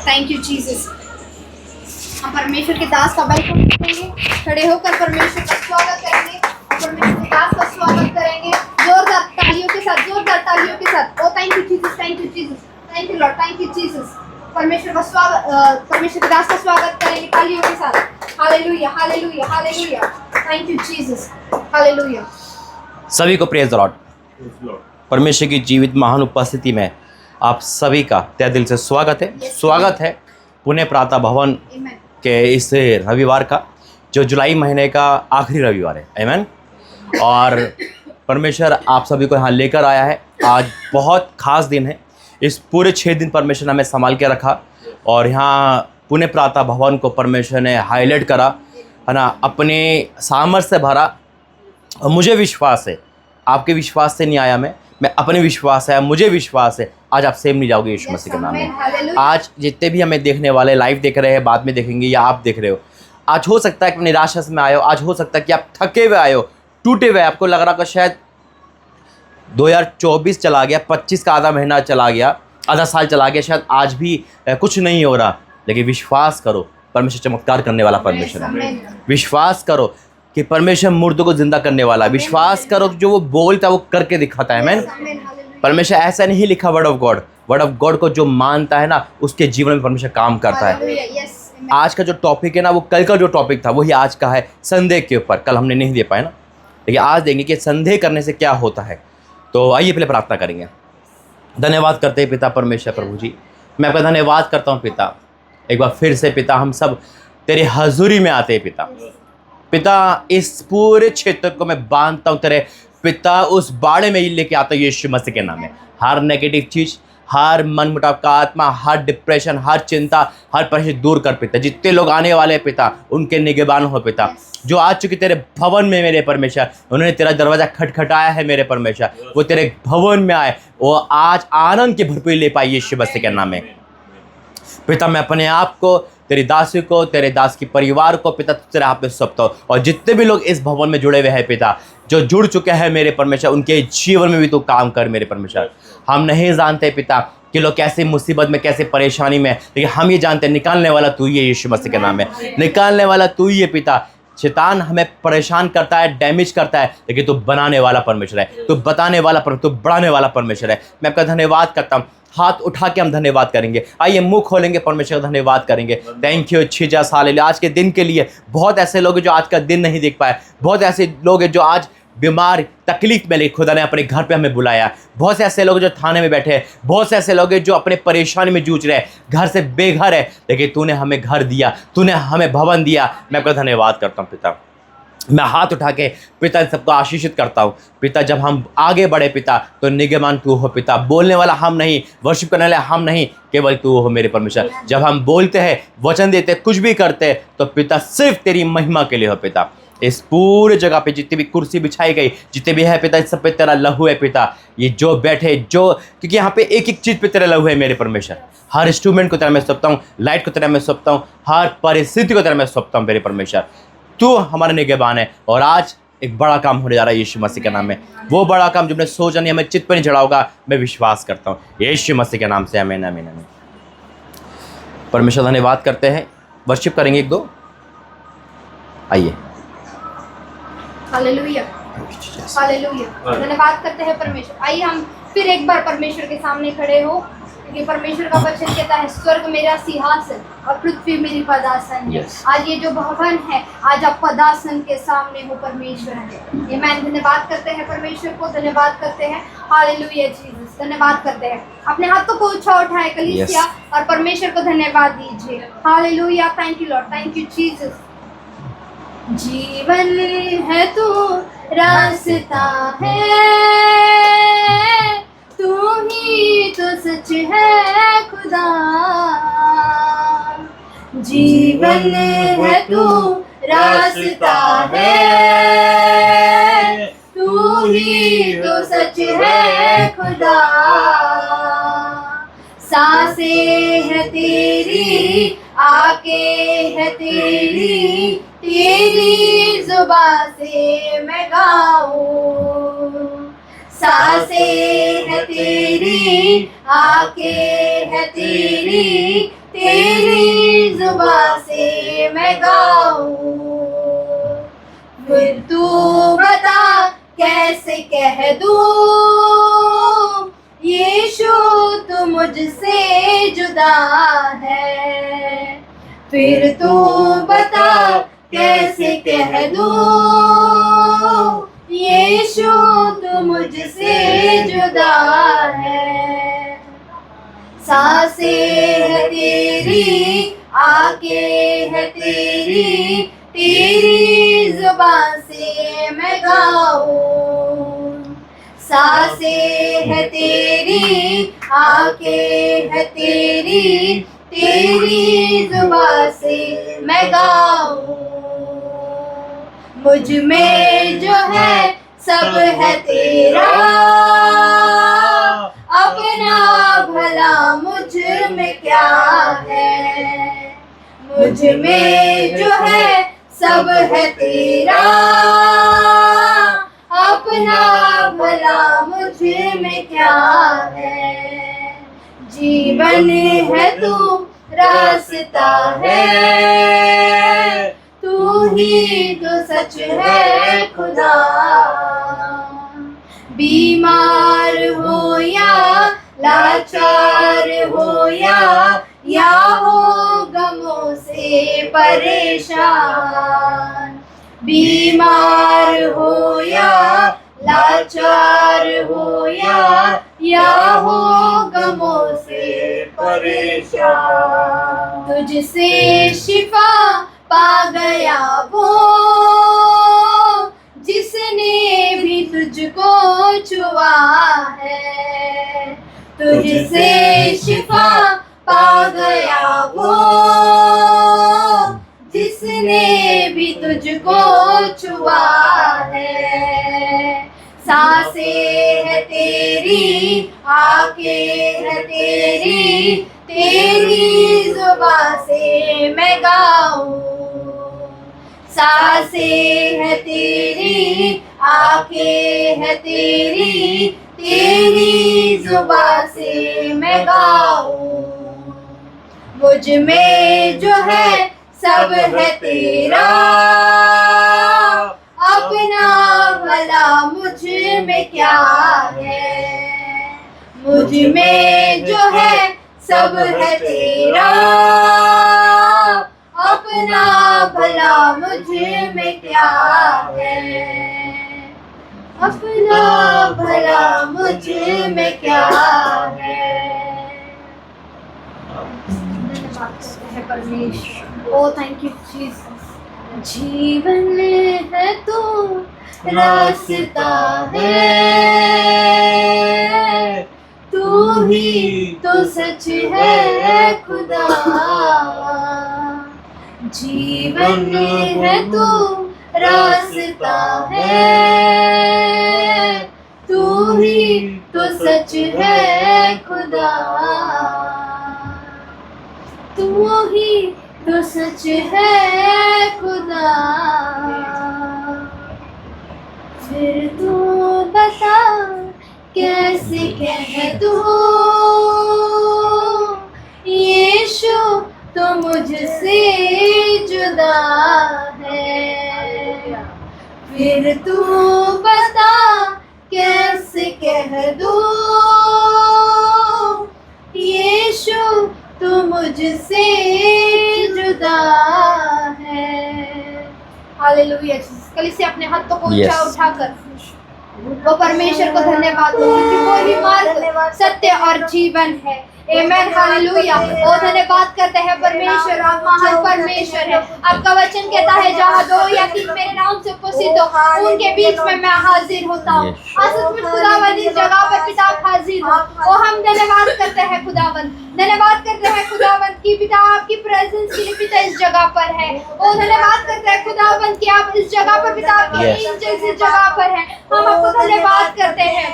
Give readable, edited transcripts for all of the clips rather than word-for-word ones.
Thank you Jesus. हम परमेश्वर के दास का वेलकम करेंगे, खड़े होकर परमेश्वर का स्वागत करेंगे और परमेश्वर के दास का स्वागत करेंगे जोरदार तालियों के साथ, जोरदार तालियों के साथ। Oh thank you Jesus, thank you Jesus, thank you lord, thank you Jesus. परमेश्वर का स्वागत, परमेश्वर के दास का स्वागत करेंगे तालियों के साथ। Hallelujah, hallelujah, hallelujah. Thank you Jesus, hallelujah. सभी को प्रेज द लॉर्ड। परमेश्वर की जीवित महान उपस्थिति में आप सभी का तहे दिल से स्वागत है। स्वागत है पुणे प्रातः भवन के इस रविवार का, जो जुलाई महीने का आखिरी रविवार है। आमीन। और परमेश्वर आप सभी को यहाँ लेकर आया है। आज बहुत खास दिन है। इस पूरे 6 दिन परमेश्वर ने हमें संभाल के रखा और यहाँ पुणे प्रातः भवन को परमेश्वर ने हाईलाइट करा, है ना, अपने सामर्थ्य से भरा। और मुझे विश्वास है, आपके विश्वास से नहीं आया मैं अपने विश्वास है, मुझे विश्वास है आज आप सेम नहीं जाओगे यीशु मसीह के नाम में। आज जितने भी हमें देखने वाले लाइव देख रहे हैं, बाद में देखेंगे या आप देख रहे हो, आज हो सकता है कि निराशा में आए हो, आज हो सकता है कि आप थके हुए आए हो, टूटे हुए, आपको लग रहा कि शायद 2024 चला गया, 25 का आधा महीना चला गया, आधा साल चला गया, शायद आज भी कुछ नहीं हो रहा। लेकिन विश्वास करो, परमेश्वर चमत्कार करने वाला परमेश्वर है। विश्वास करो कि परमेश्वर मुर्दों को जिंदा करने वाला। विश्वास करो कि जो वो बोलता है वो करके दिखाता है। मैन परमेश्वर ऐसा नहीं लिखा वर्ड ऑफ गॉड को जो मानता है ना, उसके जीवन में परमेश्वर काम करता है। आज का जो टॉपिक है ना, वो कल का जो टॉपिक था वही आज का है, संदेह के ऊपर। कल हमने नहीं दे पाए ना, लेकिन आज देंगे कि संदेह करने से क्या होता है। तो आइए पहले प्रार्थना करेंगे। धन्यवाद करते हैं पिता परमेश्वर प्रभु जी, मैं आपका धन्यवाद करता हूँ पिता। एक बार फिर से पिता हम सब तेरे हजूरी में आते हैं पिता, इस पूरे क्षेत्र को मैं बांधता हूँ तेरे पिता उस बाड़े में लेके आता हूँ यीशु मसीह के नाम में। हर नेगेटिव चीज़, हर मन मुटाव का आत्मा, हर डिप्रेशन, हर चिंता, हर परेशानी दूर कर पिता। जितने लोग आने वाले हैं पिता, उनके निगहबान हो पिता। जो आ चुके तेरे भवन में मेरे परमेश्वर, उन्होंने तेरा दरवाज़ा खटखटाया है मेरे परमेश्वर, वो तेरे भवन में आए, वो आज आनंद की भरपूरी ले पाए यीशु मसीह के नाम में पिता। मैं अपने आप को, तेरी दासी को, तेरे दास की परिवार को पिता तेरे हाथ में सौंपता हूँ। और जितने भी लोग इस भवन में जुड़े हुए हैं पिता, जो जुड़ चुके हैं मेरे परमेश्वर, उनके जीवन में भी तू काम कर मेरे परमेश्वर। हम नहीं जानते पिता कि लोग कैसे मुसीबत में, कैसे परेशानी में, लेकिन हम ये जानते हैं निकालने वाला तू ही है यीशु मसीह के नाम में। निकालने वाला तू ही है पिता। शैतान हमें परेशान करता है, डैमेज करता है, लेकिन तू बनाने वाला परमेश्वर है, तू बताने वाला परमेश्वर, तू बढ़ाने वाला परमेश्वर है। मैं आपका धन्यवाद करता हूँ। हाथ उठा के हम धन्यवाद करेंगे। आइए मुंह खोलेंगे, परमेश्वर का धन्यवाद करेंगे। Thank you Jesus, hallelujah. आज के दिन के लिए बहुत ऐसे लोग हैं जो आज का दिन नहीं देख पाए, बहुत ऐसे लोग हैं जो आज बीमार, तकलीफ में ले खुदा ने अपने घर पे हमें बुलाया। बहुत से ऐसे लोग जो थाने में बैठे हैं, बहुत से ऐसे लोग हैं जो अपने परेशानी में जूझ रहे हैं, घर से बेघर है, लेकिन तूने हमें घर दिया, तूने हमें भवन दिया। मैं आपका धन्यवाद करता हूँ पिता। मैं हाथ उठा के पिता सबको आशीषित करता हूँ पिता। जब हम आगे बढ़े पिता, तो निगहबान तू हो पिता। बोलने वाला हम नहीं, वर्शिप करने वाला हम नहीं, केवल तू हो मेरे परमेश्वर। जब हम बोलते हैं, वचन देते, कुछ भी करते हैं, तो पिता सिर्फ तेरी महिमा के लिए हो पिता। इस पूरे जगह पे जितनी भी कुर्सी बिछाई गई, जितने भी है पिता, इस सब पे तेरा लहू है पिता। ये जो बैठे, जो, क्योंकि यहाँ पे एक एक चीज़ पे तेरा लहू है मेरे परमेश्वर। हर इंस्ट्रूमेंट को तेरा मैं सौंपता हूँ, लाइट को तेरा मैं सौंपता हूँ, हर परिस्थिति को तेरा मैं सौंपता हूँ मेरे परमेश्वर। तू हमारा निगहबान है। और आज एक बड़ा काम होने जा रहा है यीशु मसीह के नाम में। वो बड़ा काम जो हमने सोचा नहीं, हमें चित्त पर नहीं चढ़ा होगा, मैं विश्वास करता हूँ यीशु मसीह के नाम से। आमीन, आमीन, आमीन। परमेश्वर धन्यवाद करते हैं। वर्शिप करेंगे एक दो, आइए। Hallelujah, hallelujah. धन्यवाद करते हैं परमेश्वर। आइए हम फिर एक बार परमेश्वर के सामने खड़े हो, क्योंकि परमेश्वर का वचन कहता है, स्वर्ग मेरा सिंहासन और पृथ्वी मेरी पदासन है। आज ये जो भवन है, आज आप पदासन के सामने हो परमेश्वर है। ये मैं धन्यवाद करते हैं परमेश्वर को, धन्यवाद करते हैं। हालेलुया जीसस, धन्यवाद करते हैं। अपने हाथों को ऊंचा उठाए कलीसिया और परमेश्वर को धन्यवाद दीजिए। Hallelujah, thank you lord, thank you Jesus. जीवन है तू, रास्ता है, तू ही तो सच है खुदा। जीवन है तू, रास्ता है, तू ही तो सच है खुदा। सांसें है तेरी, आके है तेरी, तेरी जुबां से मैं गाऊं। सांसें है तेरी, आंखें है तेरी, तेरी जुबां से मैं गाऊं। फिर तू बता कैसे कह दूं, यीशु तू मुझसे जुदा है। फिर तू बता कैसे कह दूं, यीशु तू मुझसे जुदा है। सांसें है तेरी, आंखें है तेरी, तेरी जुबां से मैं गाऊं। सांसें है तेरी, आंखें है तेरी, तेरी जुबां से मैं गाऊं। मुझ में जो है सब है तेरा, अपना भला मुझ में क्या है। मुझ में जो है सब है तेरा, अपना भला मुझ में क्या है। जीवन है तू, रास्ता है, तू ही तो सच है खुदा। बीमार हो या लाचार हो या हो गमों से परेशान। बीमार हो या लाचार हो या हो गमों से परेशान। तुझसे शिफा पा गया वो, जिसने भी तुझको छुआ है। तुझसे शिफा पा गया वो, जिसने भी तुझको छुआ है। सांसें है तेरी, आंखें है तेरी, तेरी जुबां से मैं गाऊं। सांसें है तेरी, आंखें है तेरी, तेरी जुबां से मैं गाऊं। मुझ में जो है सब है तेरा, अपना भला मुझ में क्या है। मुझ में जो है सब है तेरा, अपना भला मुझ में क्या है। अपना भला मुझ में क्या है। धन्यवाद करते हैं परमेश्वर। ओ थैंक यू जीसस। जीवन है तो रास्ता है, तू ही तो सच है खुदा। जीवन है तो रास्ता है, तू ही तो सच है खुदा। तू ही तो सच है खुदा। फिर तू बता कैसे कह दूं, यीशु तो मुझसे जुदा है। फिर तू बता कैसे कह दूं, यीशु तू मुझसे जुदा है। हालेलुया। कलीसिया अपने हाथों को ऊंचा उठाकर वो परमेश्वर को धन्यवाद दो, क्योंकि वो ही मार्ग, सत्य और जीवन है। Amen hallelujah. ओ धन्यवाद करते हैं परमेश्वर, आप महान परमेश्वर है। आपका वचन कहता है जहाँ दो या तीन मेरे नाम से उपस्थित हो, उनके बीच में मैं हाजिर होता हूँ। सचमुच खुदावंद इस जगह पर पिता हाजिर हो। ओ हम धन्यवाद करते हैं खुदावंद, धन्यवाद करते हैं खुदावंद की पिता आपकी प्रेजेंस के लिए पिता इस जगह पर है। ओ धन्यवाद करते हैं खुदावंद कि आप इस जगह पर पिता आपके एंजल्स इस जगह पर है। हम आपको धन्यवाद करते हैं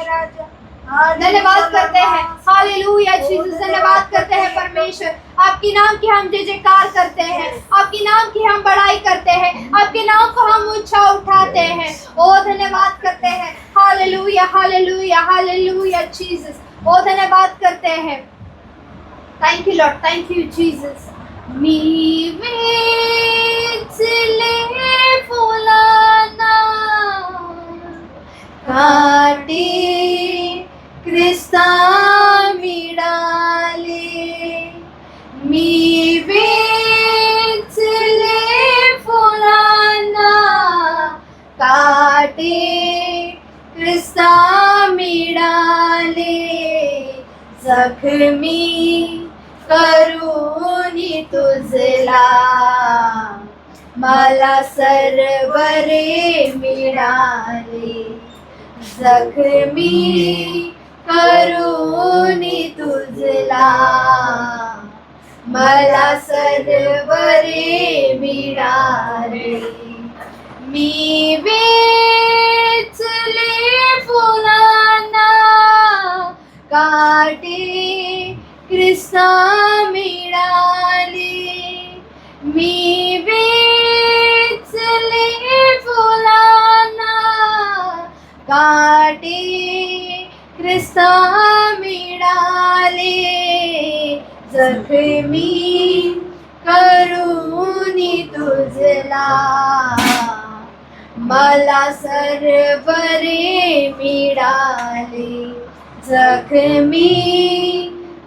धन्यवाद करते हैं हालेलुया जीसस, धन्यवाद करते हैं परमेश्वर, आपके नाम की हम जय जयकार करते हैं, आपके नाम की हम बड़ाई करते हैं, आपके नाम को हम ऊंचा उठाते हैं। ओ धन्यवाद करते हैं हालेलुया हालेलुया हालेलुया जीसस, ओ धन्यवाद करते हैं। Thank you lord, thank you Jesus. मी वेचले फुलांना काटे ख्रिस्ता मिळाले, मी वेचले फुलांना काटे ख्रिस्ता मिळाले, जखमी करूनी तुझला मला सर्वरे मिळाले, जखमी करूनी तुझला मला सर्वरे मिळाले, मी वेचले फुलांना काटे ख्रिस्ता मिळाले, मी वेचले फुलांना काटे ख्रिस्ता मिळाले, जखमी करूनी तुझला मला सर्वरे मिळाले, जखमी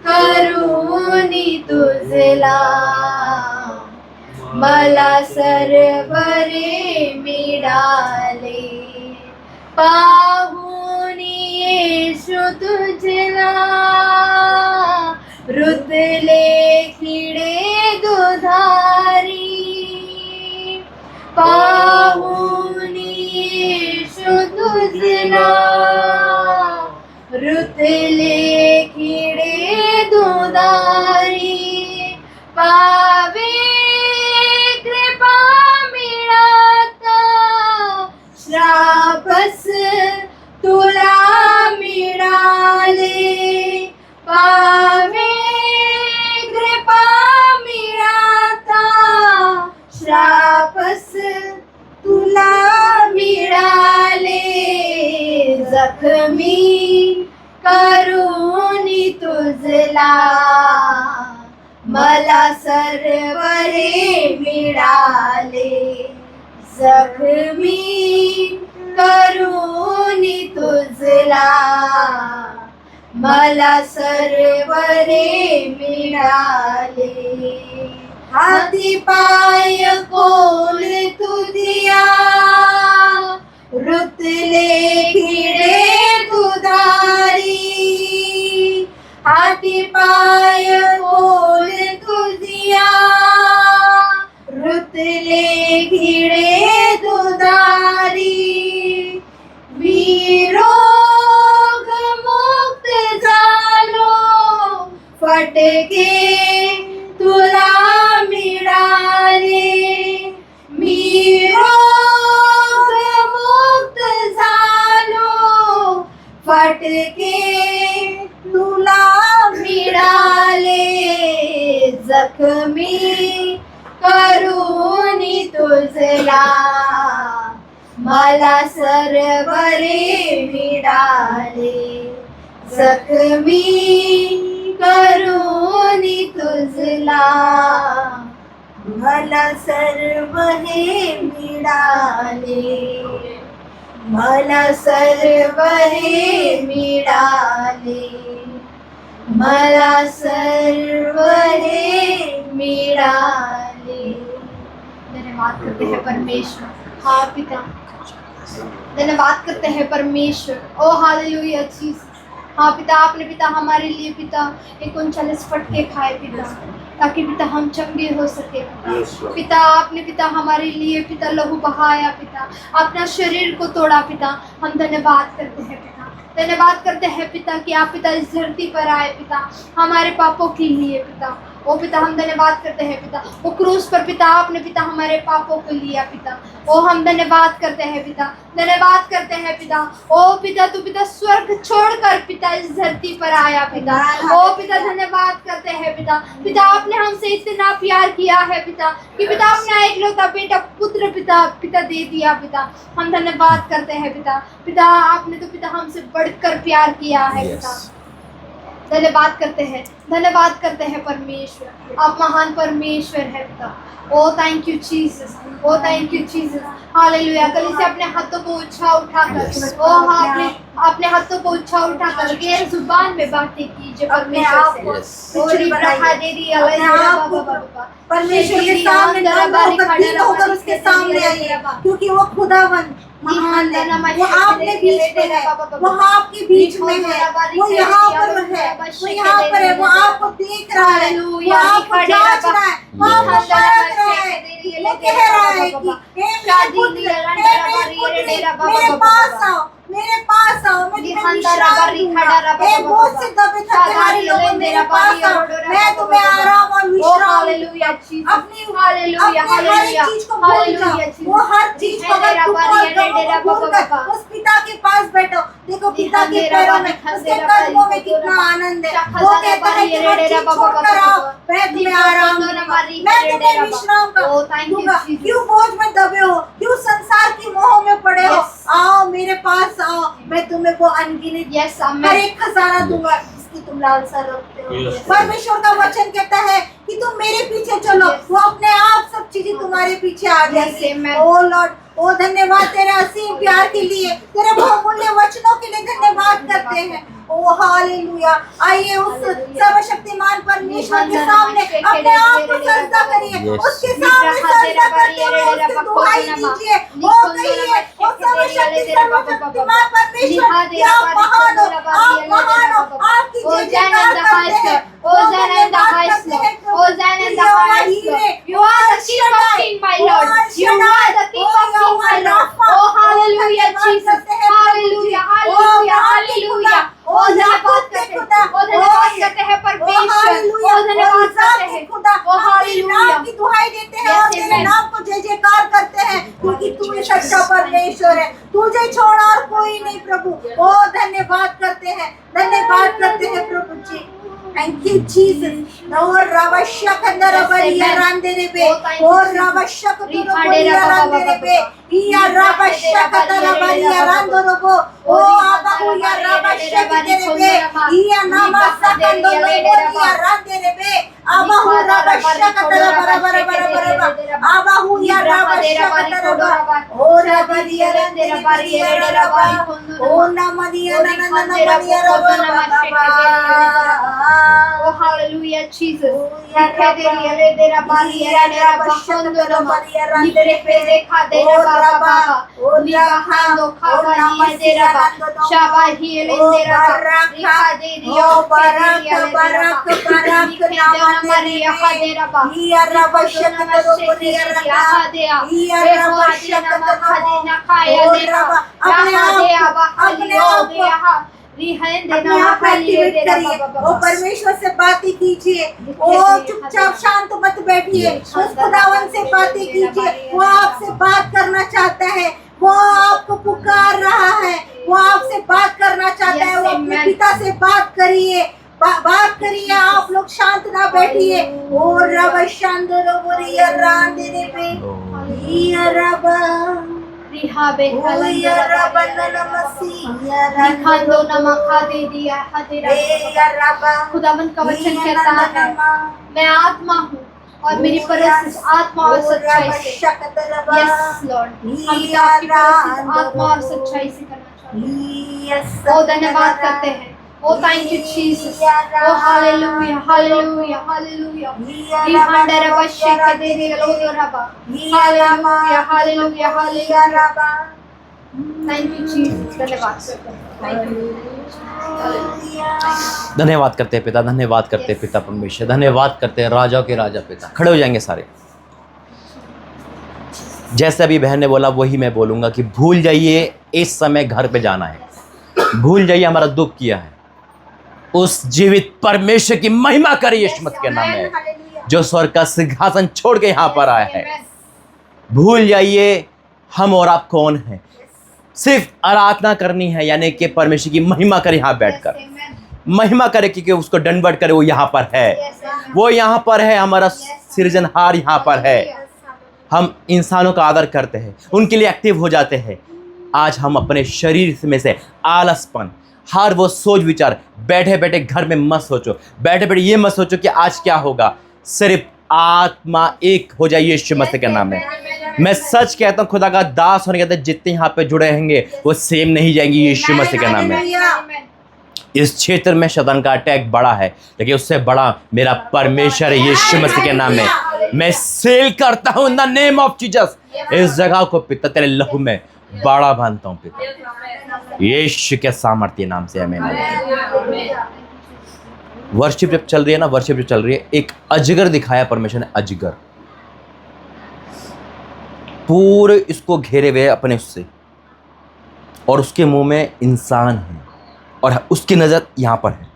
करूनी तुझला मला सर्वरे मिळाले, पाहुनी येशू तुझला रुतले किडे दुधारी, पाहुनी येशू तुझला रुतले किडे दुधारी, पावे कृपा मिळाता श्रापस तुला मिळाले, पावे कृपा मिळाता श्रापस तुला मिळाले, जखमी करूनी तुझला मला सर्वरे मिळाले, जखमी करूनी तुझला मला सर्वरे मिळाले, हाती पाय कोल तुझिया रुतले किडे दुधारी, हाती पाय कोल तुझिया रुतले किडे दुधारी, विरोग मुक्त झालो फटके तुला मिळाले, मी रोग मुक्त झालो फटके तुला मिळाले, जखमी करूनी तुझला मला सर्वरे मिळाले, जखमी करूनी तुझला मला सर्व हे मिळाले, मला सर्व हे मिळाले, मला सर्व हे मिळाले। धन्यवाद करते हैं परमेश्वर। हाँ पिता, धन्यवाद करते हैं परमेश्वर। ओ हालेलुया जीसस। हाँ पिता, आपने पिता हमारे लिए पिता 39 फटके खाए पिता, ताकि पिता हम चंगे हो सके पिता। पिता आपने पिता हमारे लिए पिता लहू बहाया पिता, अपना शरीर को तोड़ा पिता। हम धन्यवाद करते हैं पिता, धन्यवाद करते हैं पिता कि आप पिता इस धरती पर आए पिता हमारे पापों के लिए पिता। ओ पिता हम धन्यवाद करते हैं पिता, वो क्रूस पर पिता आपने पिता हमारे पापों को लिया पिता। ओ हम धन्यवाद करते हैं पिता, धन्यवाद करते हैं पिता। ओ पिता तू पिता स्वर्ग छोड़कर पिता इस धरती पर आया पिता। ओ पिता धन्यवाद करते हैं पिता, पिता आपने हमसे इतना प्यार किया है पिता कि पिता अपना एकलौता बेटा पुत्र पिता पिता दे दिया पिता। हम धन्यवाद करते हैं पिता, पिता आपने तो पिता हमसे बढ़कर प्यार किया है पिता। धन्यवाद करते हैं, धन्यवाद करते हैं परमेश्वर, आप महान परमेश्वर है पिता। Oh thank you Jesus, oh thank you Jesus, hallelujah. कलीसिया अपने हाथों को उठाकर ओ हाँ अपने हाथों को उठाकर गैर जुबान में बातें कीजिए परमेश्वर से। ओ रिब्रहा दे दी परमेश्वर के सामने नम्र होकर उसके सामने आइए, क्योंकि वो खुदावन महान है, वो आपके बीच में है, वो आपके बीच में है, वो यहाँ पर है, वो यहाँ पर है, वो आपको देख रहा है, वो आपको जांच रहा है, वो आपको परख रहा है, वो कह रहा है कि हे मेरे पुत्र, मेरे पास आओ, मेरे पास आओ, मैं तुम्हें विश्राम दूंगा। हे बहुत से दबे थके हारे लोगों, मेरे पास आओ, मैं तुम्हें आराम और विश्राम दूंगा। अपनी हर चीज को भूल जाओ, वो हर चीज को अगर तुम और गमों को भूलकर उस पिता के पास बैठो। देखो पिता के पैरों में, उसके कदमों में कितना आनंद है। वो कहता है कि हर चीज छोड़कर आओ, मैं तुम्हें आराम दूंगा, मैं तुम्हें विश्राम दूंगा। क्यों बोझ में दबे हो, क्यों संसार की मोह में पड़े हो? आओ मेरे पास आओ, मैं तुम्हें वो अनगिनत हर एक खजाना दूंगा जिसकी तुम लालसा रखते हो। परमेश्वर का वचन कहता है कि तुम मेरे पीछे चलो, वो अपने आप सब चीजें तुम्हारे पीछे आ जाएगी। ओ लॉर्ड, ओ धन्यवाद तेरे असीम प्यार के लिए, तेरे बहुमूल्य वचनों के लिए धन्यवाद करते हैं। ओ हालेलुया। आइए उस सर्वशक्तिमान परमेश्वर के सामने अपने आप को सजदा करिए, उसके सामने सजदा करते हुए उसकी दुहाई दीजिए। ओ कहिए, ओ सर्वशक्तिमान परमेश्वर कि आप महान हो, आप महान हो, आपकी जय जयकार करते हैं। Hosanna in the highest, Lord. Hosanna in the highest, Lord. You are the King of Kings, my Lord. You are the King of Kings, my Lord. Oh, hallelujah, Jesus. Hallelujah, hallelujah, hallelujah. Oh, धन्यवाद करते हैं परमेश्वर। Oh, धन्यवाद करते हैं। Oh, hallelujah. की दुहाई देते हैं और तेरे नाम को जय जयकार करते हैं, क्योंकि तू ही सच्चा परमेश्वर है, तुझे छोड़ा और कोई नहीं प्रभु। ओ धन्यवाद करते हैं, धन्यवाद करते हैं प्रभु जी। Thank you, Jesus. Lord, Ravashak andar abariya randerebe. Lord, Ravashak turu bariya randerebe. Iya Ravashak andar abariya randorobo. Oh, Abahu ya Ravashak derebe. Iya namasak andar bariya randerebe. Abahu Ravashak andar bara. Abahu ya Ravashak andar. Oh, Ravariya randerebe raba. Oh, namadiya nanamadiya raba. Oh, hallelujah, Jesus. वो परमेश्वर से बातें कीजिए, वो चुपचाप शांत मत बैठिए, उस खुदावन से बातें कीजिए। वो आपसे बात करना चाहता है, वो आपको पुकार रहा है, वो आपसे बात करना चाहता है। वो अपने पिता से बात करिए, बात करिए, आप लोग शांत ना बैठिए। ओ रब शांदरो बोरिया रांदे पे या रब खुदाबंद का वचन कहता है, मैं आत्मा हूँ और मेरी परस्तिश आत्मा और सच्चाई से। यस लॉर्ड, हम आपकी परस्तिश आत्मा और सच्चाई से करना चाहते हैं। ओ धन्यवाद करते हैं। Oh, thank you, Jesus. Oh, hallelujah, hallelujah, hallelujah. Hallelujah, hallelujah, hallelujah. Thank you, Jesus. धन्यवाद करते हैं पिता, धन्यवाद करते हैं पिता परमेश्वर, धन्यवाद करते हैं राजा के राजा पिता। खड़े हो जाएंगे सारे। जैसे अभी बहन ने बोला वही मैं बोलूँगा कि भूल जाइए इस समय घर पे जाना है, भूल जाइए हमारा दुख किया है, उस जीवित परमेश्वर की महिमा करिए यीशु मसीह के नाम में। जो स्वर्ग का सिंहासन छोड़ के यहाँ पर आया है। Amen. भूल जाइए हम और आप कौन हैं, सिर्फ आराधना करनी है, यानी कि परमेश्वर की महिमा करे यहाँ Yes, बैठकर, amen. महिमा करे क्योंकि उसको दंडवत करे, वो यहाँ पर है, Yes, amen. वो यहाँ पर है, हमारा सृजनहार यहाँ पर है। हम इंसानों का आदर करते हैं, उनके लिए एक्टिव हो जाते हैं। आज हम अपने शरीर में से आलसपन, हर वो सोच विचार, बैठे बैठे घर में मत सोचो, बैठे बैठे ये मत सोचो कि आज क्या होगा, सिर्फ आत्मा एक हो जाइए यीशु मसीह के नाम में। मैं सच कहता हूँ, खुदा का दास होने के नाते जितने यहाँ पे जुड़े रहेंगे वो सेम नहीं जाएंगे यीशु मसीह के नाम में। Amen. इस क्षेत्र में शैतान का अटैक बड़ा है, लेकिन उससे बड़ा मेरा परमेश्वर है यीशु मसीह के नाम में। मैं सेल करता हूँ in the name of Jesus. इस जगह को पिता तेरे लहू में बड़ा बांधता हूँ पिता, यीशु के सामर्थ्य नाम से। आमीन। वर्शिप जब चल रही है ना, वर्शिप जब चल रही है, एक अजगर दिखाया परमेश्वर ने, अजगर पूरे इसको घेरे हुए अपने उससे, और उसके मुंह में इंसान है और उसकी नजर यहाँ पर है।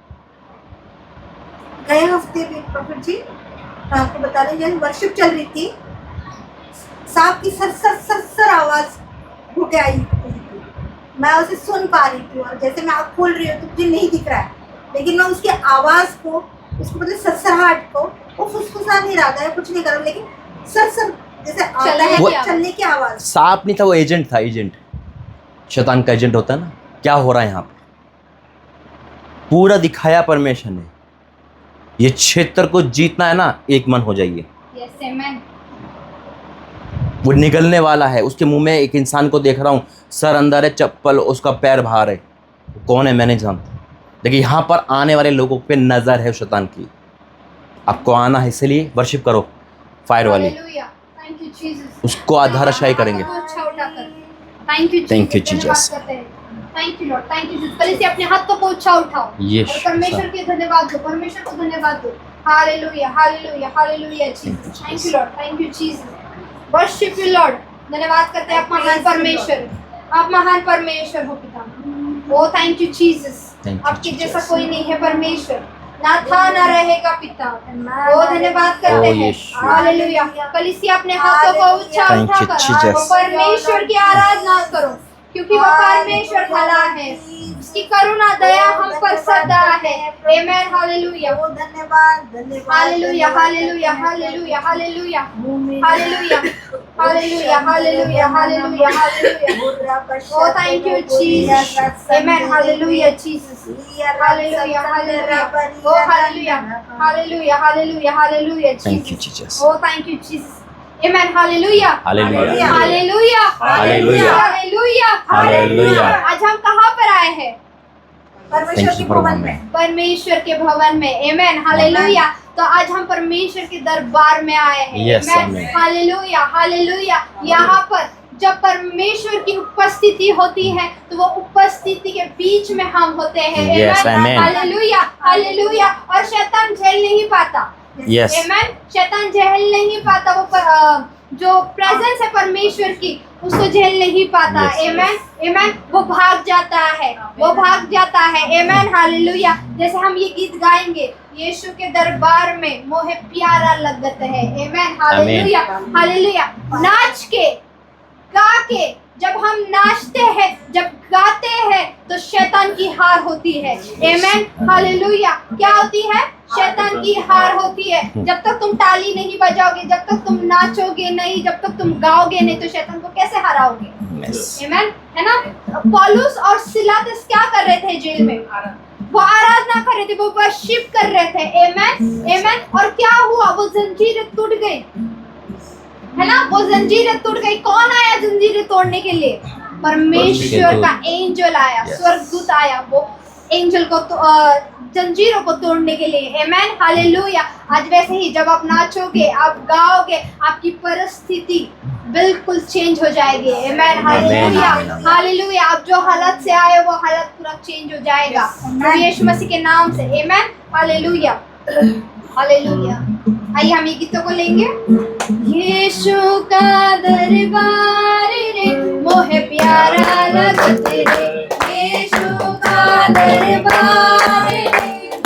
गए हफ्ते भी प्रॉफिट जी आपको बता रहे हैं, वर्शिप चल रही थी, सांप की सरसर सरसर आवाज घुटे आई थी। मैं उसे सुन पा रही थी और जैसे मैं आँख खोल रही हूँ तो मुझे नहीं दिख रहा है, लेकिन मैं उसकी आवाज को, उसको मतलब सरसराहट को, वो फुसफुसा नहीं रहा था, कुछ नहीं कर रहा, लेकिन सरसर जैसे आता है चलने की आवाज। सांप नहीं था, वो एजेंट था, एजेंट, शैतान का एजेंट होता है ना। क्या हो रहा है यहाँ पर, पूरा दिखाया परमेश्वर ने। ये क्षेत्र को जीतना है ना, एक मन हो जाइए। Yes, amen. वो निगलने वाला है। उसके मुंह में एक इंसान को देख रहा हूँ, सर अंदर है, चप्पल, उसका पैर बाहर है। कौन है मैं नहीं जानता, लेकिन यहाँ पर आने वाले लोगों पे नजर है शैतान की। आपको आना है, इसलिए वर्शिप करो फायर वाली, Hallelujah. Thank you, Jesus. उसको आधारशाही करेंगे। अच्छा उठाकर thank you Thank you, Jesus. Thank you lord, thank you Jesus. पहले से अपने हाथ को ऊंचा उठाओ Yes, और परमेश्वर के धन्यवाद दो, परमेश्वर को धन्यवाद दो। Hallelujah, hallelujah, hallelujah Jesus. Thank you lord, thank you Jesus. Worship you Lord. धन्यवाद करते हैं आप महान परमेश्वर, आप महान परमेश्वर हो पिता। Oh thank you Jesus. Thank you, आपके जैसा Jesus. कोई नहीं है परमेश्वर, ना था ना रहेगा पिता। ओ धन्यवाद करते Oh, हैं। यीशु। हालेलुया। कलीसिया अपने हाथों को ऊंचा Thank you, उठाकर Jesus. परमेश्वर की आराधना करो, क्योंकि वो परमेश्वर भला है, उसकी करुणा दया हम पर सदा है। आमेन। हालेलुया, वो धन्यवाद धन्यवाद hallelujah, hallelujah, hallelujah, hallelujah, hallelujah, hallelujah, hallelujah, hallelujah, hallelujah. Oh, thank you, Jesus. Amen. Hallelujah, Jesus. Hallelujah, hallelujah. Oh, hallelujah, hallelujah, hallelujah, hallelujah, Thank you, Jesus. Jesus. Oh, thank you, Jesus. Amen. Hallelujah. Hallelujah. Hallelujah. Hallelujah. Hallelujah. Hallelujah. आज हम कहाँ पर आए हैं? परमेश्वर के भवन में, परमेश्वर के भवन में। Amen. Hallelujah. तो आज हम परमेश्वर के दरबार में आए हैं। Yes, Amen. amen. Hallelujah, hallelujah. यहाँ पर जब परमेश्वर की उपस्थिति होती है तो वो उपस्थिति के बीच में हम होते हैं। Yes, amen. Hallelujah, hallelujah. और शैतान झेल नहीं पाता। Yes. Amen. शैतान झेल नहीं पाता, वो जो प्रेजेंस है परमेश्वर की उसको झेल नहीं पाता। Yes, Amen. Amen. वो भाग जाता है, वो भाग जाता है। Amen. हालेलुया। जैसे हम ये गीत गाएंगे, यीशु के दरबार में मोहे प्यारा लगत है। Amen. Hallelujah, hallelujah. नाच के, गा के, जब हम नाचते हैं, जब गाते हैं तो शैतान की हार होती है। आमेन। हालेलुया। क्या होती है? शैतान की हार होती है। जब तक तुम ताली नहीं बजाओगे, जब तक तुम नाचोगे नहीं, जब तक तुम गाओगे नहीं, तो शैतान को कैसे हराओगे? आमेन, है ना? पौलुस और सिलास क्या कर रहे थे जेल में? वो आराधना कर रहे थे, वो वर्शिप कर रहे थे। आमेन, आमेन। और क्या हुआ? वो जंजीरें टूट गई, है ना? वो जंजीरें टूट गई। कौन आया जंजीरें तोड़ने के लिए? परमेश्वर का एंजल आया, स्वर्गदूत आया, वो एंजल को जंजीरों को तोड़ने के लिए। आमेन। हालेलुया। आज वैसे ही जब आप नाचोगे, आप गाओगे, आपकी परिस्थिति बिल्कुल चेंज हो जाएगी। आमेन। Hallelujah, hallelujah. आप जो हालत से आए वो हालत पूरा चेंज हो जाएगा यीशु मसीह के नाम से। आमेन। Hallelujah, hallelujah. आइए हम ये गीतों को लेंगे। यीशु का दरबार रे मोहे प्यारा लगत रे, यीशु का दरबार रे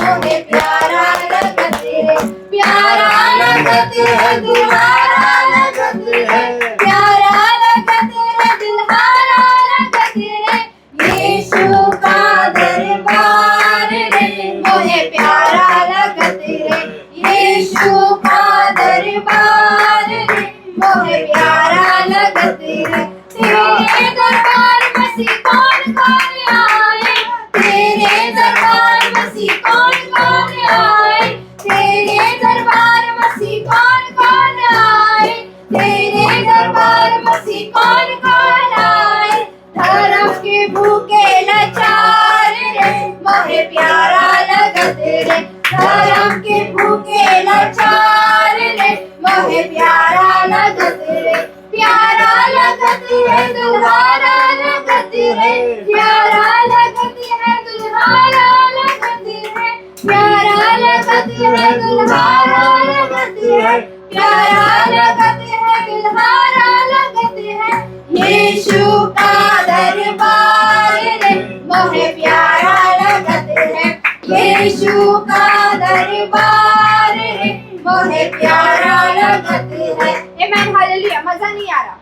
मोहे प्यारा लगत रे, प्यारा लगत लगत है दुल्हारा लगत है, प्यारा लगत है दुल्हारा लगत है, यीशु का दरबार रे मोहे प्यारा लगत है, यीशु का दरबार रे मोहे प्यारा लगत है। तेरे दरबार मसीह कौन कौन आए, तेरे दरबार मसीह कौन कौन आए, तेरे दरबार मसीह कौन कौन आए, तेरे दरबार मसीह कौन कौन आए, धर्म के भूखे लाचार रे मोहे प्यारा लगत रे, धर्म के भूखे लाचार रे मोहे प्यारा लगत रे, प्यारा लगत है दुल्हारा लगत है, प्यारा लगत है दुल्हारा लगत है, प्यारा लगत है दुल्हारा लगत है, प्यारा लगत है दुल्हारा लगत है, यीशु का दरबार रे मोहे प्यारा लगत है, यीशु का दरबार रे मोहे प्यारा लगत है। Amen, hallelujah. मजा नहीं आ रहा,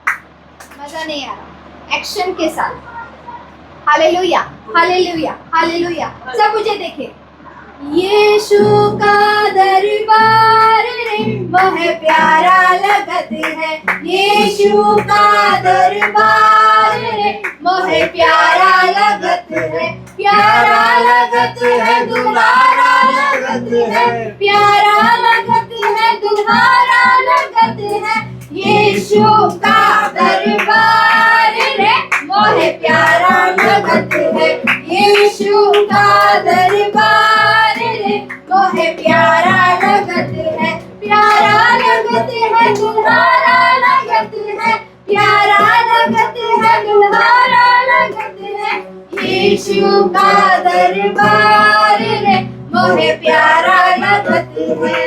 मजा नहीं आ रहा, एक्शन के साथ। Hallelujah hallelujah hallelujah. सब मुझे देखे, यीशु का दरबार रे मोहे प्यारा लगत है, यीशु का दरबार रे मोहे प्यारा लगत है, प्यारा लगत है दुल्हारा लगत है, प्यारा लगत है दुल्हारा लगत है, यीशु का दरबार रे मोहे प्यारा लगत है, यीशु का दरबार रे मोहे प्यारा लगत है, प्यारा लगत है दुल्हारा लगत है, प्यारा लगत है दुल्हारा लगत है, यीशु का दरबार रे मोहे प्यारा लगत है,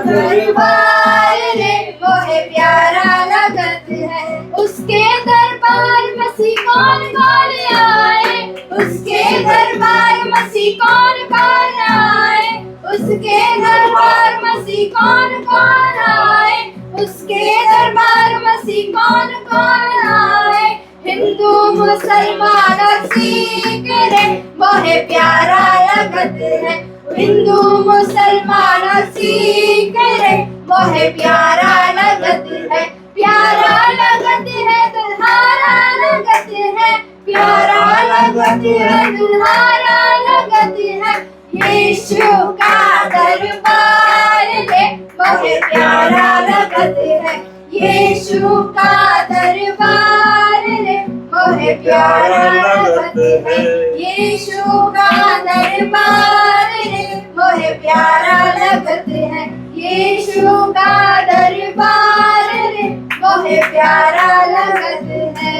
दरबार रे मोहे प्यारा लगत है। उसके दरबार मसीह कौन कौन आए, उसके दरबार मसीह कौन कौन आए, उसके दरबार मसीह कौन कौन आए, उसके दरबार मसीह कौन कौन आए, हिंदू मुसलमान और सिख रे मोहे प्यारा लगत है, हिंदू मुसलमान और सिख रे मोहे प्यारा लगत है, प्यारा लगत है दुल्हारा लगत है, प्यारा लगत है दुल्हारा लगत है, यीशु का दरबार रे मोहे प्यारा लगत है, यीशु का दरबार रे मोहे प्यारा लगत है, यीशु का दरबार रे मोहे प्यारा लगत है, यीशु का दरबार रे मोहे प्यारा लगत है।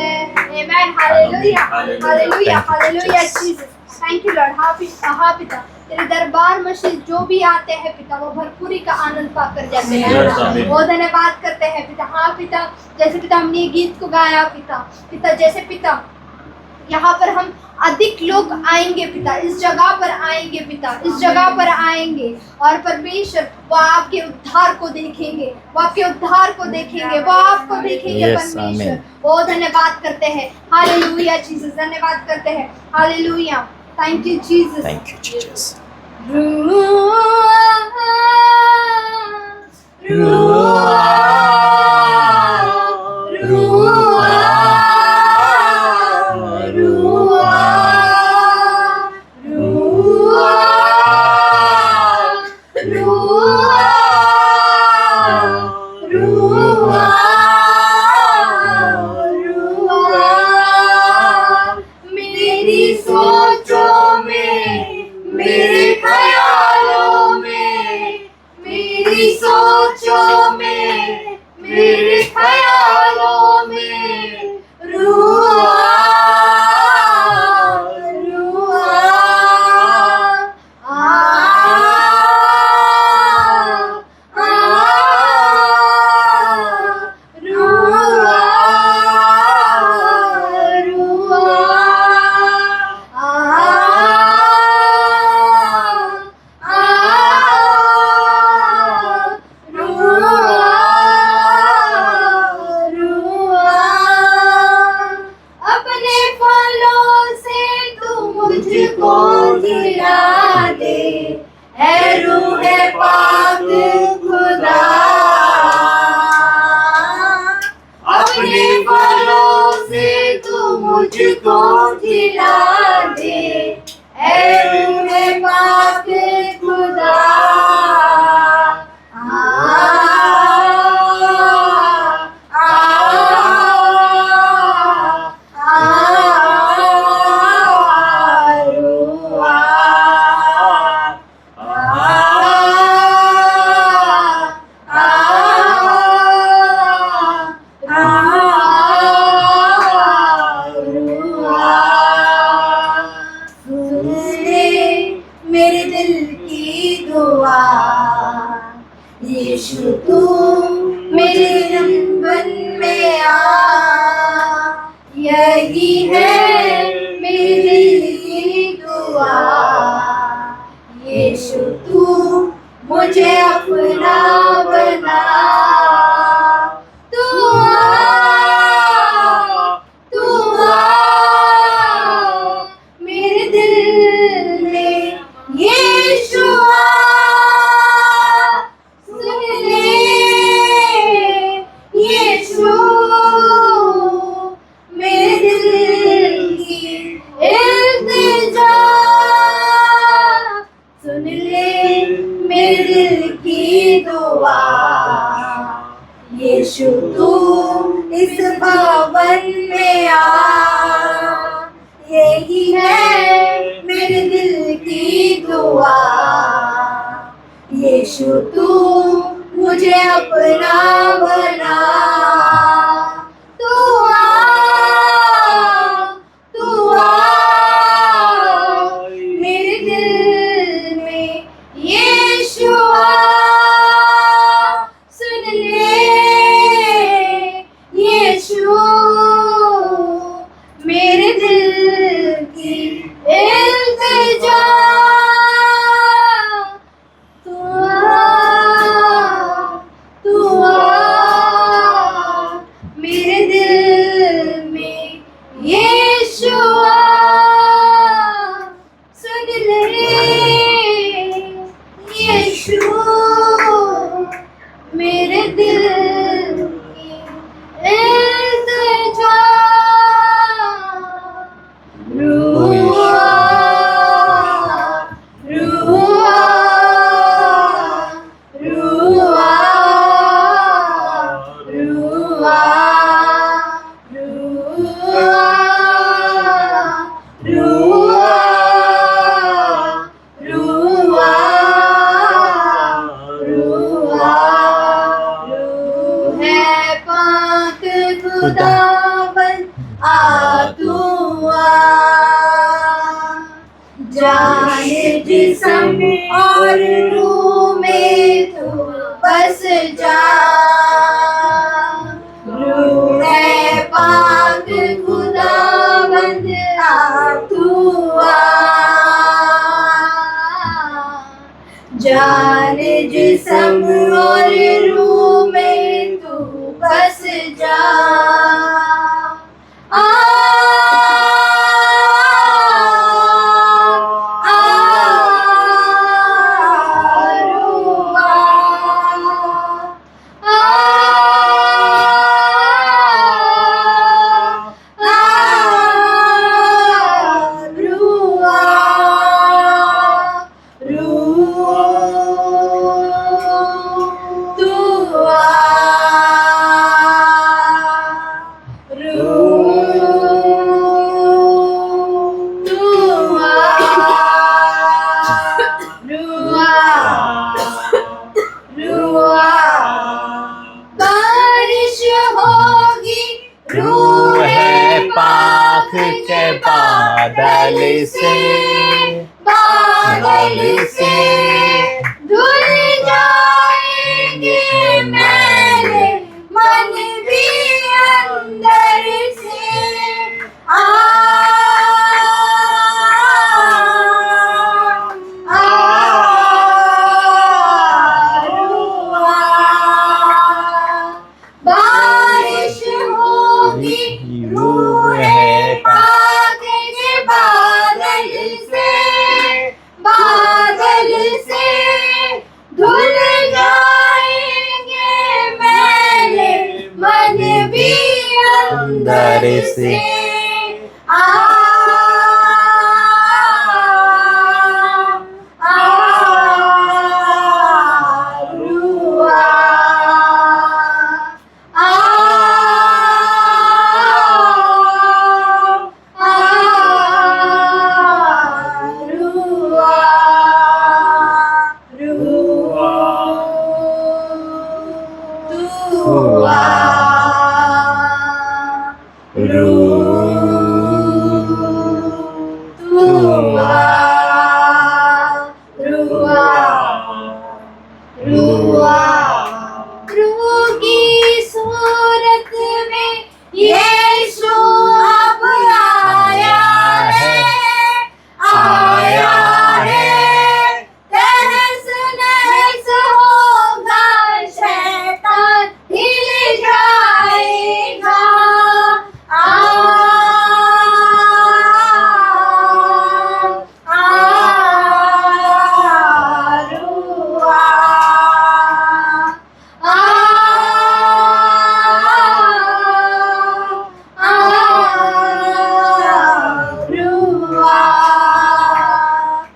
Amen, hallelujah hallelujah hallelujah Jesus. Thank you lord. हाँ पिता, तेरे दरबार में जो भी आते हैं पिता वो भरपूरी का आनंद पाकर जाते हैं, वो धन्यवाद करते हैं पिता। हाँ पिता, जैसे पिता हमने ये गीत को गाया पिता जैसे पिता यहाँ पर हम अधिक लोग आएंगे पिता, इस जगह पर आएंगे पिता, इस जगह पर आएंगे और परमेश्वर वो आपके उद्धार को देखेंगे, वो आपके उद्धार को देखेंगे, वो आपको देखेंगे परमेश्वर। वो धन्यवाद करते हैं। हालेलुया जीसस, धन्यवाद करते हैं। Hallelujah, thank you Jesus, thank you Jesus. मेरी सोचों में, मेरे ख्यालों में, मेरी सोचों मुझको जिला दे, ऐ रूहे पाक खुदा। मेरे दिल की दुआ, यीशु तू मेरे रंगन में आ, यही है मेरे दिल की दुआ, यीशु तू मुझे अपना बना। तू आ मेरे दिल में, यीशु सुन ले, यीशु मेरे दिल की इल्तिजा, सुन ले मेरे दिल की दुआ, यीशु तू इस भवन में आ, यही है मेरे दिल की दुआ, यीशु तू मुझे अपना बना। तू आ मेरे दिल में, यीशु सुन ले, यीशु मेरे दिल की इल्तिजा, तू आ मेरे दिल में, यीशु सुन ले, यीशु मेरे दिल की इल्तिजा। रूआ रूआ रूआ रूआ रूआ रूआ रूआ रूआ, रूह है पाक खुदावन आ तू आ, जाने जिस्म और रूह में तू बस जा, रूह है पाक खुदावंद आ तू आ, जाने जिस्म और रूह में तू बस जा। बादल से धुल जाएंगे मेरे मन भी अंदर से। बारिश होगी रूह पाक के बादल से धुल जाएंगे मेरे मन भी अंदर से। रुआ रूह की सूरत में यीशु अब आया है तहस नहस होगा शैतान हिल जाएगा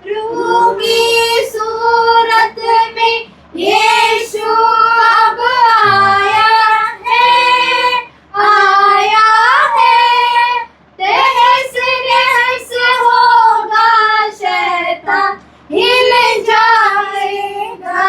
रूह की सूरत में यीशु अब आया है तहस नहस होगा शैतान हिल जाएगा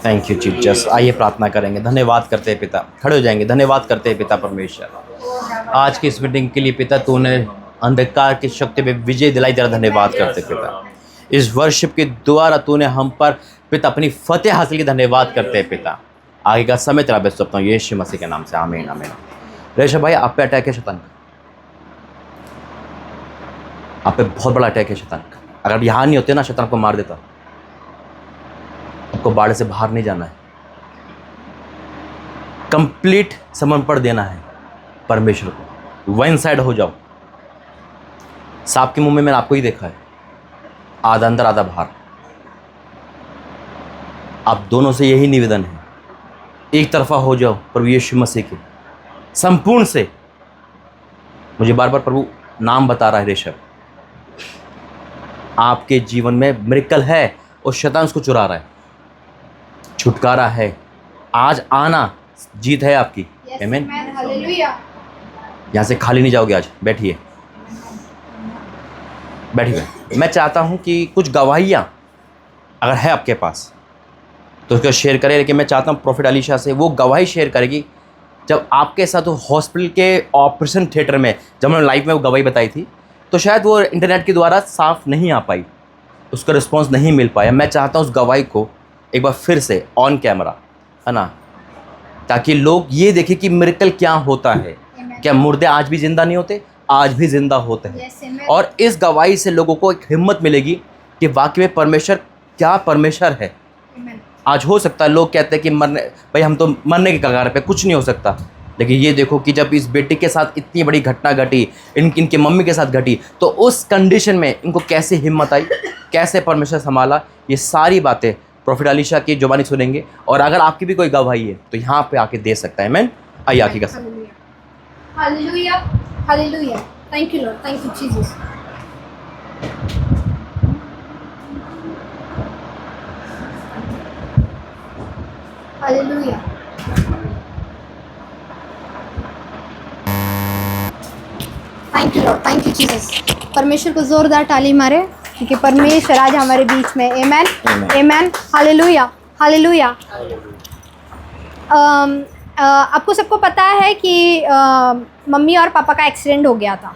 थैंक यू चीफ जस्ट। आइए प्रार्थना करेंगे। धन्यवाद करते हैं पिता, खड़े हो जाएंगे। धन्यवाद करते हैं पिता परमेश्वर, आज की इस मीटिंग के लिए पिता तूने अंधकार की शक्ति पे विजय दिलाई, तेरा धन्यवाद करते हैं पिता। इस वर्शिप के द्वारा तूने हम पर पिता अपनी फतेह हासिल की, धन्यवाद करते हैं पिता। आगे का समय तेरा व्यस्त करता हूँ यीशु मसीह के नाम से, आमीन आमीन। रेशा भाई आप पे अटैक है शैतान का, आप पे बहुत बड़ा अटैक है शैतान का। अगर यहाँ नहीं होते ना शैतान को मार देता। आपको बाड़े से बाहर नहीं जाना है, कंप्लीट समर्पण देना है परमेश्वर को। वन साइड हो जाओ। सांप के मुंह में मैंने आपको ही देखा है, आधा अंदर आधा बाहर। आप दोनों से यही निवेदन है, एक तरफा हो जाओ प्रभु यीशु मसीह के संपूर्ण से। मुझे बार बार प्रभु नाम बता रहा है ऋषभ, आपके जीवन में मिरेकल है और शैतान उसको चुरा रहा है। छुटकारा है, आज आना, जीत है आपकी। आमीन। हालेलुया। यहाँ से खाली नहीं जाओगे आज। बैठिए बैठिए। मैं चाहता हूँ कि कुछ गवाहियाँ अगर है आपके पास तो उसको शेयर करें, लेकिन मैं चाहता हूँ प्रॉफिट अलीशा से वो गवाही शेयर करेगी जब आपके साथ वो हॉस्पिटल के ऑपरेशन थिएटर में, जब मैंने लाइव में वो गवाही बताई थी, तो शायद वो इंटरनेट के द्वारा साफ नहीं आ पाई, उसका रिस्पॉन्स नहीं मिल पाया। मैं चाहता हूँ उस गवाही को एक बार फिर से ऑन कैमरा, है ना, ताकि लोग ये देखें कि मिरेकल क्या होता है। क्या मुर्दे आज भी ज़िंदा नहीं होते? आज भी ज़िंदा होते हैं। और इस गवाही से लोगों को एक हिम्मत मिलेगी कि वाकई में परमेश्वर क्या परमेश्वर है। आज हो सकता है लोग कहते हैं कि मरने, भाई हम तो मरने के कगार पे, कुछ नहीं हो सकता। लेकिन ये देखो कि जब इस बेटी के साथ इतनी बड़ी घटना घटी, इनके मम्मी के साथ घटी, तो उस कंडीशन में इनको कैसे हिम्मत आई, कैसे परमेश्वर संभाला, ये सारी बातें प्रॉफिट अलीशा की जुबानी सुनेंगे। और अगर आपकी भी कोई गवाही है तो यहाँ पे आके दे सकता है। मैन आइए आके का hallelujah hallelujah. Thank you lord, thank you Jesus. Hallelujah. Thank you lord, thank you Jesus. परमेश्वर को जोरदार ताली मारे क्योंकि परमेश्वर आज हमारे बीच में। Amen amen. Hallelujah hallelujah. आपको सबको पता है कि मम्मी और पापा का एक्सीडेंट हो गया था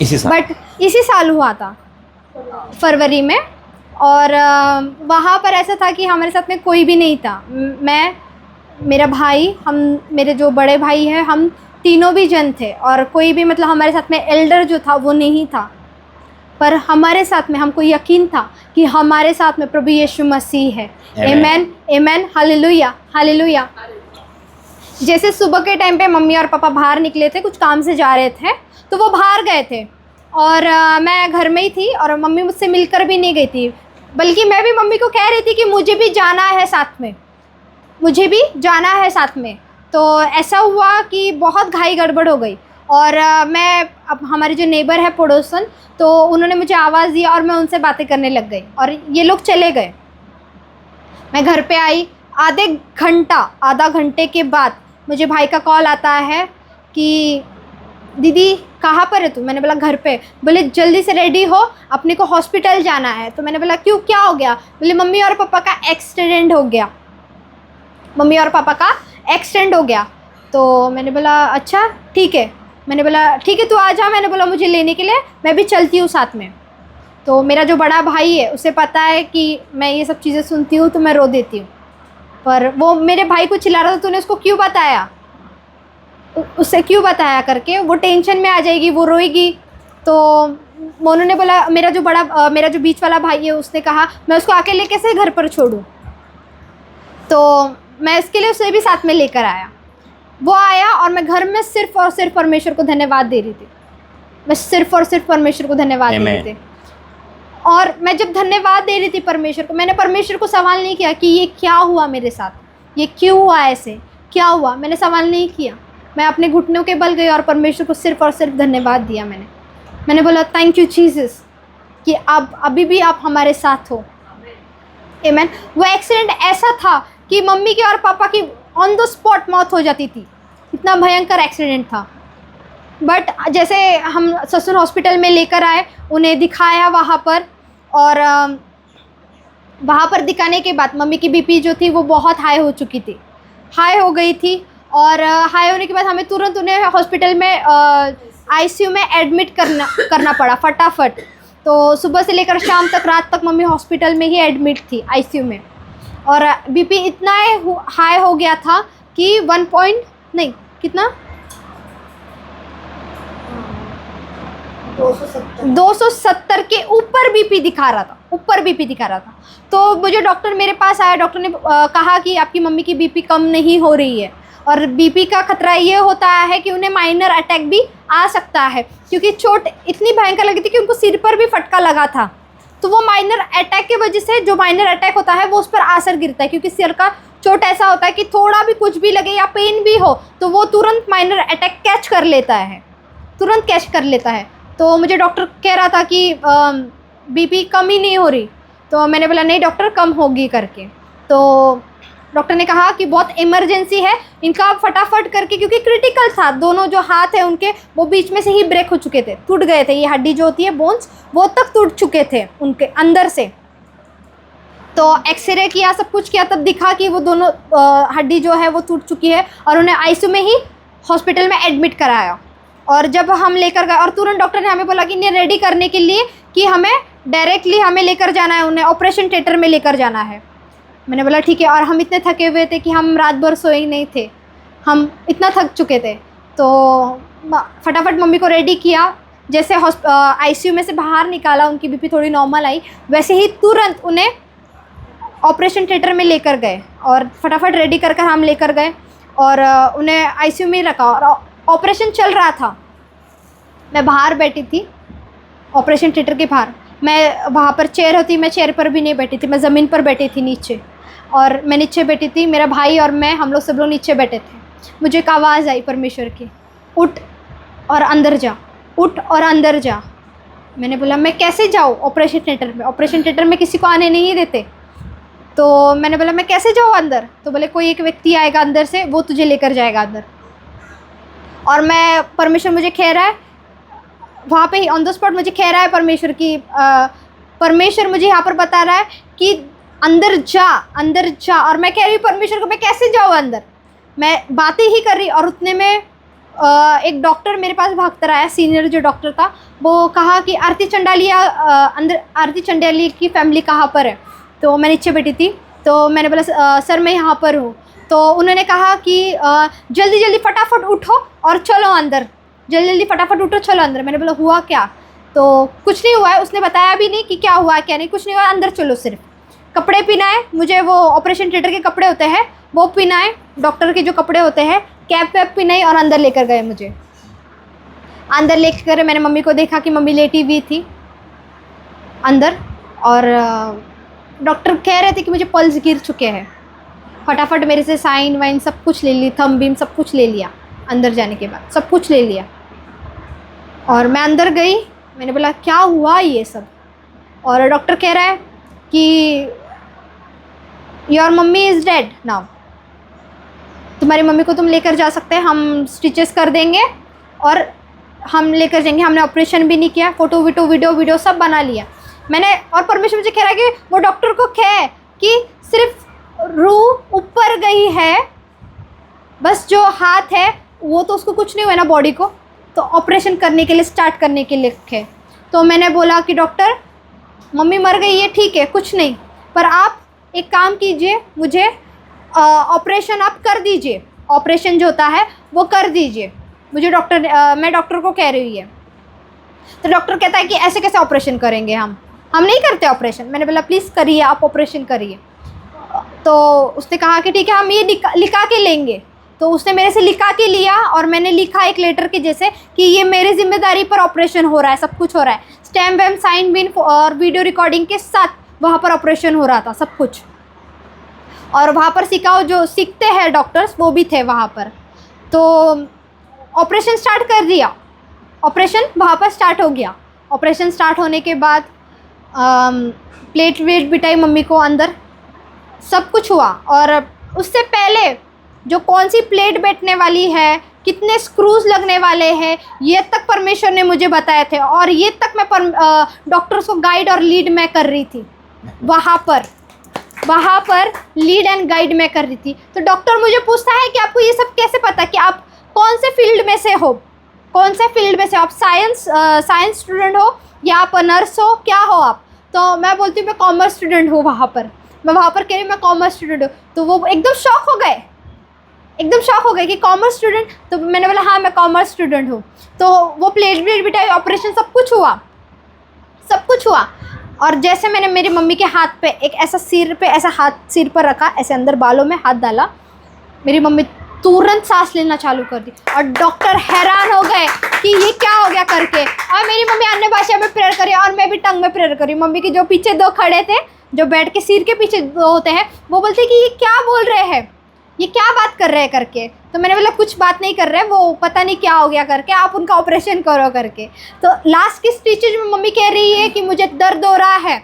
इसी साल, बट इसी साल हुआ था फरवरी में। और वहाँ पर ऐसा था कि हमारे साथ में कोई भी नहीं था। मैं, मेरा भाई, हम, मेरे जो बड़े भाई हैं, हम तीनों भी जन थे और कोई भी मतलब हमारे साथ में एल्डर जो था वो नहीं था। पर हमारे साथ में हमको यकीन था कि हमारे साथ में प्रभु यीशु मसीह है। Amen amen. Hallelujah hallelujah. जैसे सुबह के टाइम पे मम्मी और पापा बाहर निकले थे, कुछ काम से जा रहे थे, तो वो बाहर गए थे और मैं घर में ही थी और मम्मी मुझसे मिलकर भी नहीं गई थी, बल्कि मैं भी मम्मी को कह रही थी कि मुझे भी जाना है साथ में, मुझे भी जाना है साथ में। तो ऐसा हुआ कि बहुत घाई गड़बड़ हो गई और मैं अब हमारे जो नेबर है पड़ोसन, तो उन्होंने मुझे आवाज़ दिया और मैं उनसे बातें करने लग गई और ये लोग चले गए। मैं घर पे आई, आधा घंटे के बाद मुझे भाई का कॉल आता है कि दीदी कहाँ पर है तू? मैंने बोला घर पे। बोले जल्दी से रेडी हो, अपने को हॉस्पिटल जाना है। तो मैंने बोला क्यों, क्या हो गया? बोले मम्मी और पापा का एक्सीडेंट हो गया, मम्मी और पापा का एक्सीडेंट हो गया। तो मैंने बोला अच्छा ठीक है। मैंने बोला ठीक है तू आ जा, मैंने बोला मुझे लेने के लिए, मैं भी चलती हूँ साथ में। तो मेरा जो बड़ा भाई है उसे पता है कि मैं ये सब चीज़ें सुनती हूँ तो मैं रो देती हूँ, पर वो मेरे भाई को चिल्ला रहा था तूने उसको क्यों बताया, उससे क्यों बताया करके, वो टेंशन में आ जाएगी, वो रोएगी। तो मोनू ने बोला, मेरा जो बीच वाला भाई है उसने कहा मैं उसको अकेले कैसे घर पर छोड़ूं, तो मैं इसके लिए उसे भी साथ में लेकर आया। वो आया और मैं घर में सिर्फ़ और सिर्फ परमेश्वर को धन्यवाद दे रही थी, मैं सिर्फ़ और सिर्फ परमेश्वर को धन्यवाद दे रही थी। और मैं जब धन्यवाद दे रही थी परमेश्वर को, मैंने परमेश्वर को सवाल नहीं किया कि ये क्या हुआ मेरे साथ, ये क्यों हुआ, ऐसे क्या हुआ, मैंने सवाल नहीं किया। मैं अपने घुटनों के बल गई और परमेश्वर को सिर्फ़ और सिर्फ धन्यवाद दिया। मैंने बोला थैंक यू जीसस कि अब अभी भी आप हमारे साथ हो। आमीन। वो एक्सीडेंट ऐसा था कि मम्मी की और पापा की ऑन द स्पॉट मौत हो जाती थी, इतना भयंकर एक्सीडेंट था। बट जैसे हम ससुर हॉस्पिटल में लेकर आए, उन्हें दिखाया वहाँ पर, और वहाँ पर दिखाने के बाद मम्मी की बीपी जो थी वो बहुत हाई हो चुकी थी, हाई हो गई थी। और हाई होने के बाद हमें तुरंत उन्हें हॉस्पिटल में आईसीयू में एडमिट करना पड़ा फटाफट। तो सुबह से लेकर शाम तक, रात तक मम्मी हॉस्पिटल में ही एडमिट थी आईसीयू में। और बीपी इतना हाई हो गया था कि 270 के ऊपर बीपी दिखा रहा था। तो मुझे डॉक्टर मेरे पास आया, डॉक्टर ने कहा कि आपकी मम्मी की बीपी कम नहीं हो रही है, और बीपी का खतरा ये होता है कि उन्हें माइनर अटैक भी आ सकता है, क्योंकि चोट इतनी भयंकर लगी थी कि उनको सिर पर भी फटका लगा था। तो वो माइनर अटैक की वजह से, जो माइनर अटैक होता है वो उस पर असर गिरता है, क्योंकि सिर का चोट ऐसा होता है कि थोड़ा भी कुछ भी लगे या पेन भी हो तो वो तुरंत माइनर अटैक कैच कर लेता है। तो मुझे डॉक्टर कह रहा था कि बीपी कम ही नहीं हो रही। तो मैंने बोला नहीं डॉक्टर, कम होगी करके। तो डॉक्टर ने कहा कि बहुत इमरजेंसी है इनका, फटाफट करके, क्योंकि क्रिटिकल था। दोनों जो हाथ है उनके वो बीच में से ही ब्रेक हो चुके थे, टूट गए थे, ये हड्डी जो होती है बोन्स वो तक टूट चुके थे उनके अंदर से। तो एक्सरे किया, सब कुछ किया, तब दिखा कि वो दोनों हड्डी जो है वो टूट चुकी है, और उन्हें आईसीयू में ही हॉस्पिटल में एडमिट कराया। और जब हम लेकर गए, और तुरंत डॉक्टर ने हमें बोला कि इन्हें रेडी करने के लिए कि हमें डायरेक्टली हमें लेकर जाना है, उन्हें ऑपरेशन थिएटर में लेकर जाना है। मैंने बोला ठीक है। और हम इतने थके हुए थे कि हम रात भर सोए ही नहीं थे, हम इतना थक चुके थे। तो फटाफट मम्मी को रेडी किया, जैसे आईसीयू में से बाहर निकाला, उनकी बीपी थोड़ी नॉर्मल आई, वैसे ही तुरंत उन्हें ऑपरेशन थिएटर में लेकर गए, और फटाफट रेडी कर हम लेकर गए और उन्हें आईसीयू में रखा, और ऑपरेशन चल रहा था। मैं बाहर बैठी थी ऑपरेशन थिएटर के बाहर। मैं वहाँ पर चेयर होती, मैं चेयर पर भी नहीं बैठी थी, मैं ज़मीन पर बैठी थी नीचे, और मैं नीचे बैठी थी, मेरा भाई और मैं, हम लोग सब लोग नीचे बैठे थे। मुझे एक आवाज़ आई परमेश्वर की, उठ और अंदर जा, उठ और अंदर जा। मैंने बोला मैं कैसे जाऊँ ऑपरेशन थिएटर में? ऑपरेशन थिएटर में किसी को आने नहीं देते। तो मैंने बोला मैं कैसे जाऊँ अंदर? तो बोले कोई एक व्यक्ति आएगा अंदर से, वो तुझे लेकर जाएगा अंदर। और मैं, परमेश्वर मुझे कह रहा है वहाँ पे ही ऑन द स्पॉट, मुझे कह रहा है परमेश्वर की परमेश्वर मुझे यहाँ पर बता रहा है कि अंदर जा, अंदर जा। और मैं कह रही हूँ परमेश्वर को मैं कैसे जाऊँ अंदर? मैं बातें ही कर रही, और उतने में एक डॉक्टर मेरे पास भागता आया, सीनियर जो डॉक्टर था, वो कहा कि आरती चंडालिया अंदर, आरती चंडाली की फैमिली कहाँ पर है? तो मैं नीचे बैठी थी, तो मैंने बोला सर मैं यहाँ पर हूँ। तो उन्होंने कहा कि जल्दी जल्दी फटाफट उठो और चलो अंदर, जल्दी जल्दी फटाफट उठो चलो अंदर। मैंने बोला हुआ क्या? तो कुछ नहीं हुआ है, उसने बताया भी नहीं कि क्या हुआ है क्या नहीं, कुछ नहीं हुआ, अंदर चलो। सिर्फ कपड़े पहनाए मुझे, वो ऑपरेशन थिएटर के कपड़े होते हैं वो पहनाए, डॉक्टर के जो कपड़े होते हैं कैप वैप भी नहीं, और अंदर लेकर गए मुझे। अंदर लेकर मैंने मम्मी को देखा कि मम्मी लेटी हुई थी अंदर, और डॉक्टर कह रहे थे कि मुझे पल्स गिर चुके हैं। फटाफट मेरे से साइन वाइन सब कुछ ले ली, थंब बीम सब कुछ ले लिया। अंदर जाने के बाद सब कुछ ले लिया, और मैं अंदर गई। मैंने बोला क्या हुआ ये सब, और डॉक्टर कह रहा है कि your mummy is dead now, तुम्हारी मम्मी को तुम लेकर जा सकते हैं, हम स्टिचेस कर देंगे और हम लेकर जाएंगे। हमने ऑपरेशन भी नहीं किया, फ़ोटो वीडियो सब बना लिया मैंने। और परमेश्वर मुझे कह रहा है कि वो डॉक्टर को कहे कि सिर्फ रूह ऊपर गई है, बस जो हाथ है वो तो उसको कुछ नहीं हुआ ना बॉडी को, तो ऑपरेशन करने के लिए स्टार्ट करने के लिए है। तो मैंने बोला कि डॉक्टर मम्मी मर गई है, ठीक है कुछ नहीं, पर आप एक काम कीजिए, मुझे ऑपरेशन आप कर दीजिए, ऑपरेशन जो होता है वो कर दीजिए मुझे। मैं डॉक्टर को कह रही है। तो डॉक्टर कहता है कि ऐसे कैसे ऑपरेशन करेंगे, हम नहीं करते ऑपरेशन। मैंने बोला प्लीज़ करिए, आप ऑपरेशन करिए। तो उसने कहा कि ठीक है हम ये लिखा के लेंगे। तो उसने मेरे से लिखा के लिया, और मैंने लिखा एक लेटर के जैसे कि ये मेरी जिम्मेदारी पर ऑपरेशन हो रहा है, सब कुछ हो रहा है, स्टैम्प वैम्प साइन बिन और वीडियो रिकॉर्डिंग के साथ वहाँ पर ऑपरेशन हो रहा था सब कुछ। और वहाँ पर जो सीखते हैं डॉक्टर्स वो भी थे वहाँ पर। तो ऑपरेशन स्टार्ट कर दिया, ऑपरेशन वहाँ पर स्टार्ट हो गया। ऑपरेशन स्टार्ट होने के बाद प्लेट वेट बिठाई मम्मी को अंदर, सब कुछ हुआ। और उससे पहले जो कौन सी प्लेट बैठने वाली है, कितने स्क्रूज लगने वाले हैं, ये तक परमेश्वर ने मुझे बताए थे, और ये तक मैं डॉक्टर्स को गाइड और लीड मैं कर रही थी वहाँ पर लीड एंड गाइड मैं कर रही थी। तो डॉक्टर मुझे पूछता है कि आपको ये सब कैसे पता, कि आप कौन से फील्ड में से हो, आप साइंस स्टूडेंट हो या आप नर्स हो, क्या हो आप। तो मैं बोलती हूँ मैं कॉमर्स स्टूडेंट हूँ, मैं वहाँ पर कह रही हूँ मैं कॉमर्स स्टूडेंट हूँ। तो वो एकदम शॉक हो गए कि कॉमर्स स्टूडेंट। तो मैंने बोला हाँ मैं कॉमर्स स्टूडेंट हूँ। तो वो प्लेट बिठाई, ऑपरेशन सब कुछ हुआ। और जैसे मैंने मेरी मम्मी के हाथ पे एक ऐसा सिर पर रखा, ऐसे अंदर बालों में हाथ डाला, मेरी मम्मी तुरंत सांस लेना चालू कर दी। और डॉक्टर हैरान हो गए कि ये क्या हो गया करके। और मेरी मम्मी अन्य भाषा में प्रेयर करी, और मैं भी टंग में प्रेयर करी। मम्मी के जो पीछे दो खड़े थे, जो बेड के सिर के पीछे दो होते हैं, वो बोलते कि ये क्या बोल रहे हैं, ये क्या बात कर रहे हैं करके। तो मैंने बोला कुछ बात नहीं कर रहे, वो पता नहीं क्या हो गया करके, आप उनका ऑपरेशन करो करके। तो लास्ट की स्टिचेज में मम्मी कह रही है कि मुझे दर्द हो रहा है,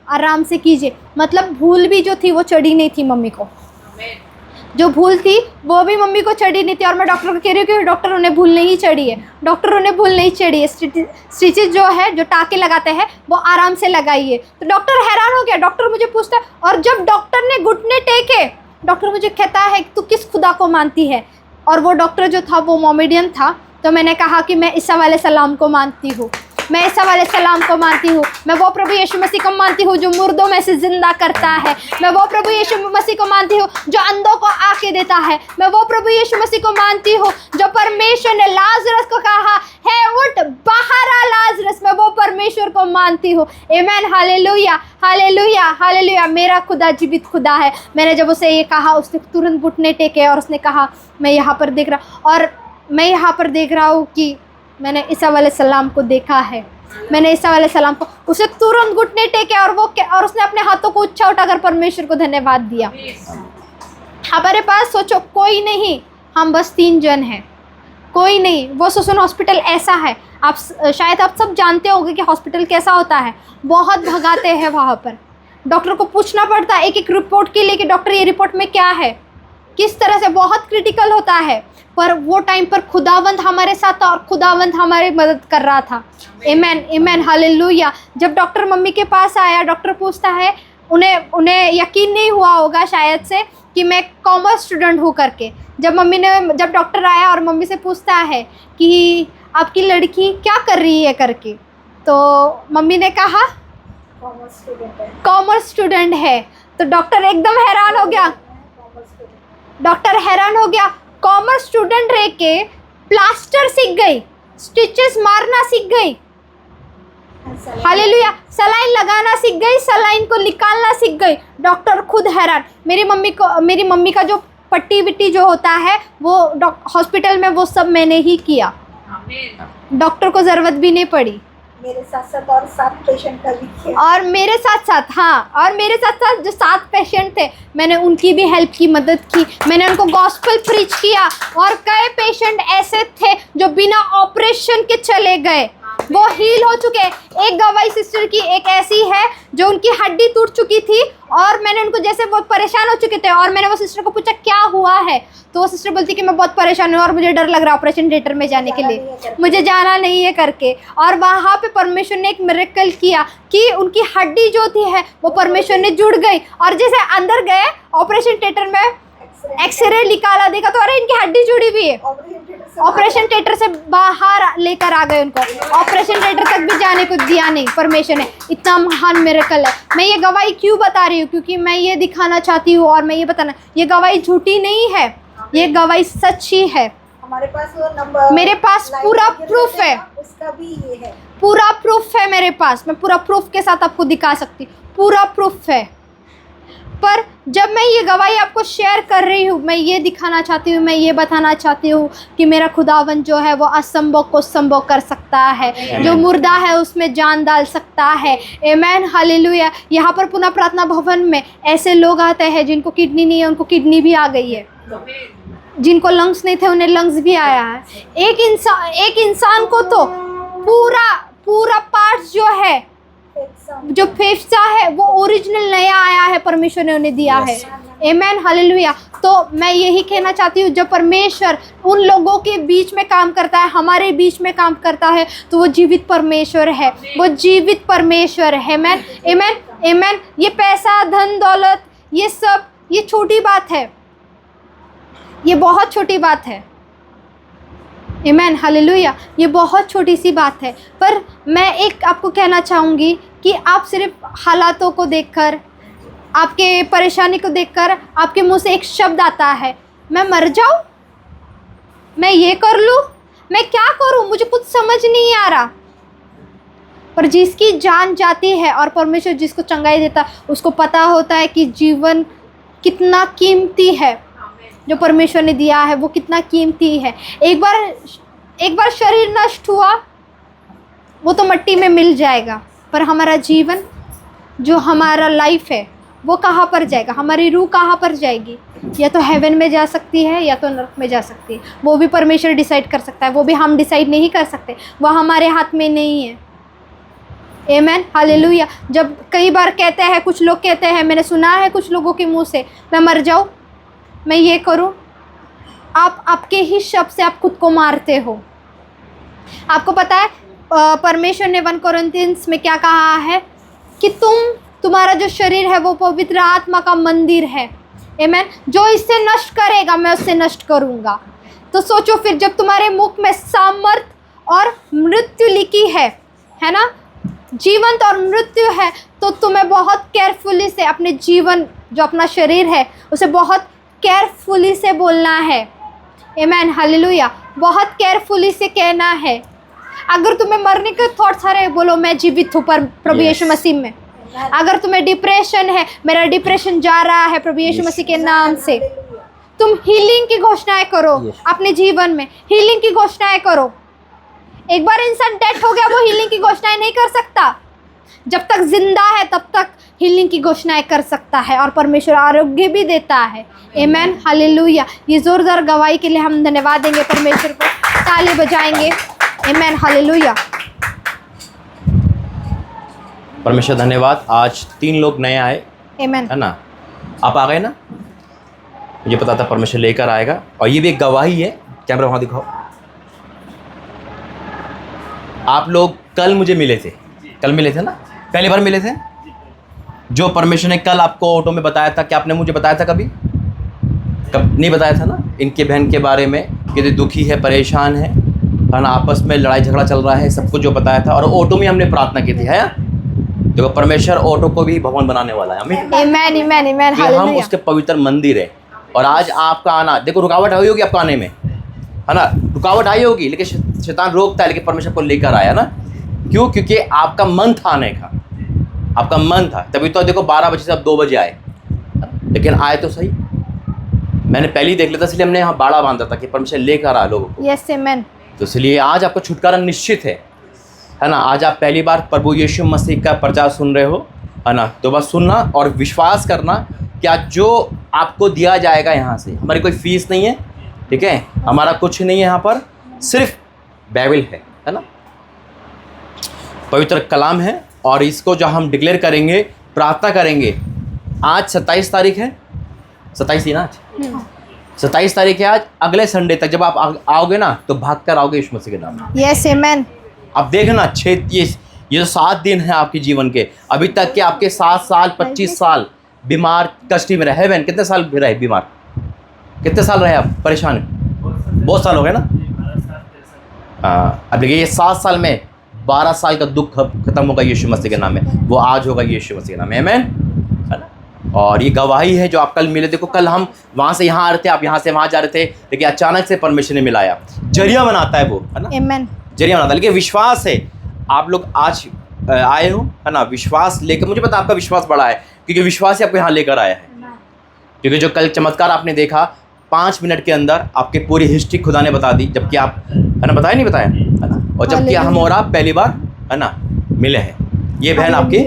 आराम से कीजिए। मतलब भूल भी जो थी वो चढ़ी नहीं थी मम्मी को, जो भूल थी वो भी मम्मी को चढ़ी नहीं थी। और मैं डॉक्टर को कह रही हूँ कि डॉक्टर उन्हें भूल नहीं चढ़ी है, स्टिचेज जो है, जो टाँके लगाते हैं वो आराम से लगाइए। तो डॉक्टर हैरान हो गया। डॉक्टर मुझे पूछता है, और जब डॉक्टर ने घुटने टेके, डॉक्टर मुझे कहता है तू किस खुदा को मानती है। और वो डॉक्टर जो था वो मोमेडियन था। तो मैंने कहा कि मैं ईसा वाले सलाम को मानती हूँ, मैं वो प्रभु यीशु मसीह को मानती हूँ जो मुर्दों में से जिंदा करता है। मैं वो प्रभु यीशु मसीह को मानती हूँ जो अंधों को आंखें देता है। मैं वो प्रभु यीशु मसीह को मानती हूँ जो परमेश्वर ने लाजरस को कहा है उठ बाहर आ लाजरस, मैं वो परमेश्वर को मानती हूँ। आमीन, हालेलुया, हालेलुया, हालेलुया। मेरा खुदा जीवित खुदा है। मैंने जब उसे ये कहा, उसने तुरंत घुटने टेके और उसने कहा मैं यहाँ पर देख रहा हूँ कि मैंने ईसा वाले सलाम को देखा है, मैंने ईसा वाले सलाम को। उसे तुरंत घुटने टेके और उसने अपने हाथों को ऊंचा उठाकर परमेश्वर को धन्यवाद दिया। हमारे पास सोचो कोई नहीं, हम बस 3 जन हैं, कोई नहीं। वो सुसुन हॉस्पिटल ऐसा है, शायद आप सब जानते होंगे कि हॉस्पिटल कैसा होता है। बहुत भगाते हैं वहाँ पर, डॉक्टर को पूछना पड़ता है एक रिपोर्ट के लिए कि डॉक्टर ये रिपोर्ट में क्या है, किस तरह से, बहुत क्रिटिकल होता है। पर वो टाइम पर खुदावंद हमारे साथ था और खुदावंद हमारी मदद कर रहा था। आमीन, आमीन, हालेलुया। जब डॉक्टर मम्मी के पास आया, डॉक्टर पूछता है, उन्हें यकीन नहीं हुआ होगा शायद से कि मैं कॉमर्स स्टूडेंट हूँ करके। जब डॉक्टर आया और मम्मी से पूछता है कि आपकी लड़की क्या कर रही है करके, तो मम्मी ने कहा कॉमर्स स्टूडेंट है। तो डॉक्टर एकदम हैरान हो गया। कॉमर्स स्टूडेंट रह के प्लास्टर सीख गई, स्टिचेस मारना सीख गई, हालेलुया, सलाइन लगाना सीख गई, सलाइन को निकालना सीख गई। डॉक्टर खुद हैरान। मेरी मम्मी का जो पट्टी विट्टी जो होता है वो हॉस्पिटल में वो सब मैंने ही किया, डॉक्टर को ज़रूरत भी नहीं पड़ी। मेरे साथ साथ और 7 पेशेंट का भी किया। और मेरे साथ साथ हाँ, और मेरे साथ साथ जो 7 पेशेंट थे मैंने उनकी भी हेल्प की, मदद की, मैंने उनको गॉस्पेल प्रीच किया। और कई पेशेंट ऐसे थे जो बिना ऑपरेशन के चले गए, वो हील हो चुके। एक गवाही सिस्टर की एक ऐसी है जो उनकी हड्डी टूट चुकी थी और मैंने उनको, जैसे बहुत परेशान हो चुके थे, और मैंने वो सिस्टर को पूछा क्या हुआ है, तो वो सिस्टर बोलती कि मैं बहुत परेशान हूँ और मुझे डर लग रहा है ऑपरेशन थिएटर में जाने के लिए, मुझे जाना नहीं है करके। और वहाँ पे परमेश्वर ने एक मिरेकल किया कि उनकी हड्डी जो थी है वो परमेश्वर ने जुड़ गई। और जैसे अंदर गए ऑपरेशन थिएटर में, एक्सरे निकाला, देखा तो अरे इनकी हड्डी जुड़ी हुई है। ऑपरेशन थिएटर से बाहर लेकर आ गए उनको, ऑपरेशन थिएटर तक भी जाने को दिया नहीं परमेश्वर ने। इतना महान मिरेकल है। मैं ये गवाही क्यों बता रही हूँ, क्योंकि मैं ये दिखाना चाहती हूँ और मैं ये बताना, ये गवाही झूठी नहीं है, ये गवाही सच्ची है। हमारे पास वो नंबर, मेरे पास पूरा प्रूफ है, उसका भी ये है, पूरा प्रूफ है मेरे पास। मैं पूरा प्रूफ के साथ आपको दिखा सकती, पूरा प्रूफ है। पर जब मैं ये गवाही आपको शेयर कर रही हूँ, मैं ये दिखाना चाहती हूँ, मैं ये बताना चाहती हूँ कि मेरा खुदावन जो है वो असंभव को संभव कर सकता है, जो मुर्दा है उसमें जान डाल सकता है। Amen, hallelujah. यहाँ पर पुनः प्रार्थना भवन में ऐसे लोग आते हैं जिनको किडनी नहीं है, उनको किडनी भी आ गई है, जिनको लंग्स नहीं थे उन्हें लंग्स भी आया है। एक इंसान को तो पूरा पार्ट्स जो है, जो फेफड़ा है वो ओरिजिनल नया आया है, परमेश्वर ने उन्हें दिया है। Amen, hallelujah. तो मैं यही कहना चाहती हूँ, जब परमेश्वर उन लोगों के बीच में काम करता है, हमारे बीच में काम करता है, तो वो जीवित परमेश्वर है, वो जीवित परमेश्वर है। आमेन, आमेन, आमेन। ये पैसा, धन दौलत, ये सब, ये छोटी बात है, ये बहुत छोटी बात है। Amen, hallelujah. ये बहुत छोटी सी बात है। पर मैं एक आपको कहना चाहूँगी कि आप सिर्फ हालातों को देखकर, आपके परेशानी को देखकर आपके मुंह से एक शब्द आता है, मैं मर जाऊँ, मैं ये कर लूँ, मैं क्या करूँ, मुझे कुछ समझ नहीं आ रहा। पर जिसकी जान जाती है और परमेश्वर जिसको चंगाई देता, उसको पता होता है कि जीवन कितना कीमती है, जो परमेश्वर ने दिया है वो कितना कीमती है। एक बार शरीर नष्ट हुआ वो तो मिट्टी में मिल जाएगा, पर हमारा जीवन, जो हमारा लाइफ है, वो कहाँ पर जाएगा, हमारी रूह कहाँ पर जाएगी? या तो हेवन में जा सकती है या तो नरक में जा सकती है। वो भी परमेश्वर डिसाइड कर सकता है, वो भी हम डिसाइड नहीं कर सकते, वो हमारे हाथ में नहीं है। Amen, hallelujah. जब कई बार कहते हैं, कुछ लोग कहते हैं, मैंने सुना है कुछ लोगों के मुंह से, मैं मर जाऊँ, मैं ये करूं, आप आपके ही शब्द से आप खुद को मारते हो। आपको पता है परमेश्वर ने 1 कोरिन्थियंस में क्या कहा है कि तुम्हारा जो शरीर है वो पवित्र आत्मा का मंदिर है। आमेन। जो इससे नष्ट करेगा मैं उससे नष्ट करूंगा। तो सोचो फिर, जब तुम्हारे मुख में सामर्थ और मृत्यु लिखी है ना, जीवंत और मृत्यु है, तो तुम्हें बहुत केयरफुली से अपने जीवन, जो अपना शरीर है, उसे बहुत केयरफुली से बोलना है। Amen, hallelujah. बहुत केयरफुली से कहना है। अगर तुम्हें मरने के थॉट्स आ रहे, बोलो मैं जीवित हूँ पर प्रभु यीशु मसीह में। अगर तुम्हें डिप्रेशन है, मेरा डिप्रेशन जा रहा है प्रभु यीशु मसीह के नाम से। तुम हीलिंग की घोषणाएं करो अपने जीवन में, हीलिंग की घोषणाएं करो। एक बार इंसान डेथ हो गया, वो हीलिंग की घोषणाएं नहीं कर सकता। जब तक जिंदा है तब तक हीलिंग की घोषणाएं कर सकता है, और परमेश्वर आरोग्य भी देता है। Amen, hallelujah. ये जोरदार गवाही के लिए हम धन्यवाद देंगे परमेश्वर को, ताली बजाएंगे। आमेन, हालेलुया। परमेश्वर धन्यवाद। आज 3 लोग नए आए, आमेन, है ना? आप आ गए ना, मुझे पता था परमेश्वर लेकर आएगा। और ये भी एक गवाही है। कैमरा वहाँ दिखाओ। आप लोग कल मुझे मिले थे, कल मिले थे ना, पहली बार मिले थे। जो परमेश्वर ने कल आपको ऑटो में बताया था, क्या आपने मुझे बताया था कभी? कब नहीं बताया था ना, इनके बहन के बारे में कि दुखी है, परेशान है ना, आपस में लड़ाई झगड़ा चल रहा है, सब कुछ जो बताया था। और ऑटो में हमने प्रार्थना की थी, है? देखो परमेश्वर ऑटो को भी भवन बनाने वाला है। आमीन, आमेन, आमेन, आमेन, हम हालेलुया। उसके पवित्र मंदिर है। और आज आपका आना, देखो रुकावट आई होगी आपका आने में, है ना, रुकावट आई होगी, लेकिन शैतान रोकता है, लेकिन परमेश्वर को लेकर आया ना। क्यों? क्योंकि आपका मन था आने का, आपका मन था। तभी तो देखो 12 बजे से अब 2 बजे आए, लेकिन आए तो सही। मैंने पहले ही देख लिया था, इसलिए हमने यहाँ बाड़ा बांधा था कि परमेश्वर लेकर आ लोगों को। Yes amen. तो इसलिए आज आपको छुटकारा निश्चित है ना। आज आप पहली बार प्रभु यीशु मसीह का प्रचार सुन रहे हो, है ना। तो बस सुनना और विश्वास करना कि आज जो आपको दिया जाएगा यहाँ से, हमारी कोई फीस नहीं है, ठीक है, हमारा कुछ नहीं है यहाँ पर, सिर्फ बाइबल है ना, पवित्र कलाम है। और इसको जो हम डिक्लेयर करेंगे, प्रार्थना करेंगे। आज 27 तारीख है, 27 ही ना आज, 27 तारीख है आज। अगले संडे तक जब आप आओगे ना तो भाग कर आओगे यीशु मसीह के नाम में। Yes amen. अब देखना ये जो 7 दिन है आपके जीवन के, अभी तक के आपके 7 साल 25 साल बीमार कष्टी में रहे। बहन कितने साल रहे बीमार, कितने साल रहे आप परेशान? बहुत साल हो गए ना। हाँ, अब देखिए ये 7 साल में 12 साल का दुख खत्म होगा यीशु मसीह के नाम में। वो आज होगा यीशु मसीह के नाम में, आमेन, है ना। और ये गवाही है जो आप कल मिले। देखो कल हम वहाँ से यहाँ आ रहे थे, आप यहाँ से वहाँ जा रहे थे, लेकिन अचानक से परमेश्वर ने मिलाया। जरिया बनाता है वो, है ना, आमेन, जरिया बनाता है। लेकिन विश्वास है, आप लोग आज आए हो, है ना, विश्वास लेकर। मुझे पता आपका विश्वास बड़ा है, क्योंकि विश्वास ही आपको यहाँ लेकर आया है। क्योंकि जो कल चमत्कार आपने देखा, 5 मिनट के अंदर आपकी पूरी हिस्ट्री खुदा ने बता दी, जबकि आप, है ना, बताया नहीं बताया, है ना। और जबकि हम और आप पहली बार, है ना, मिले हैं। ये बहन आपकी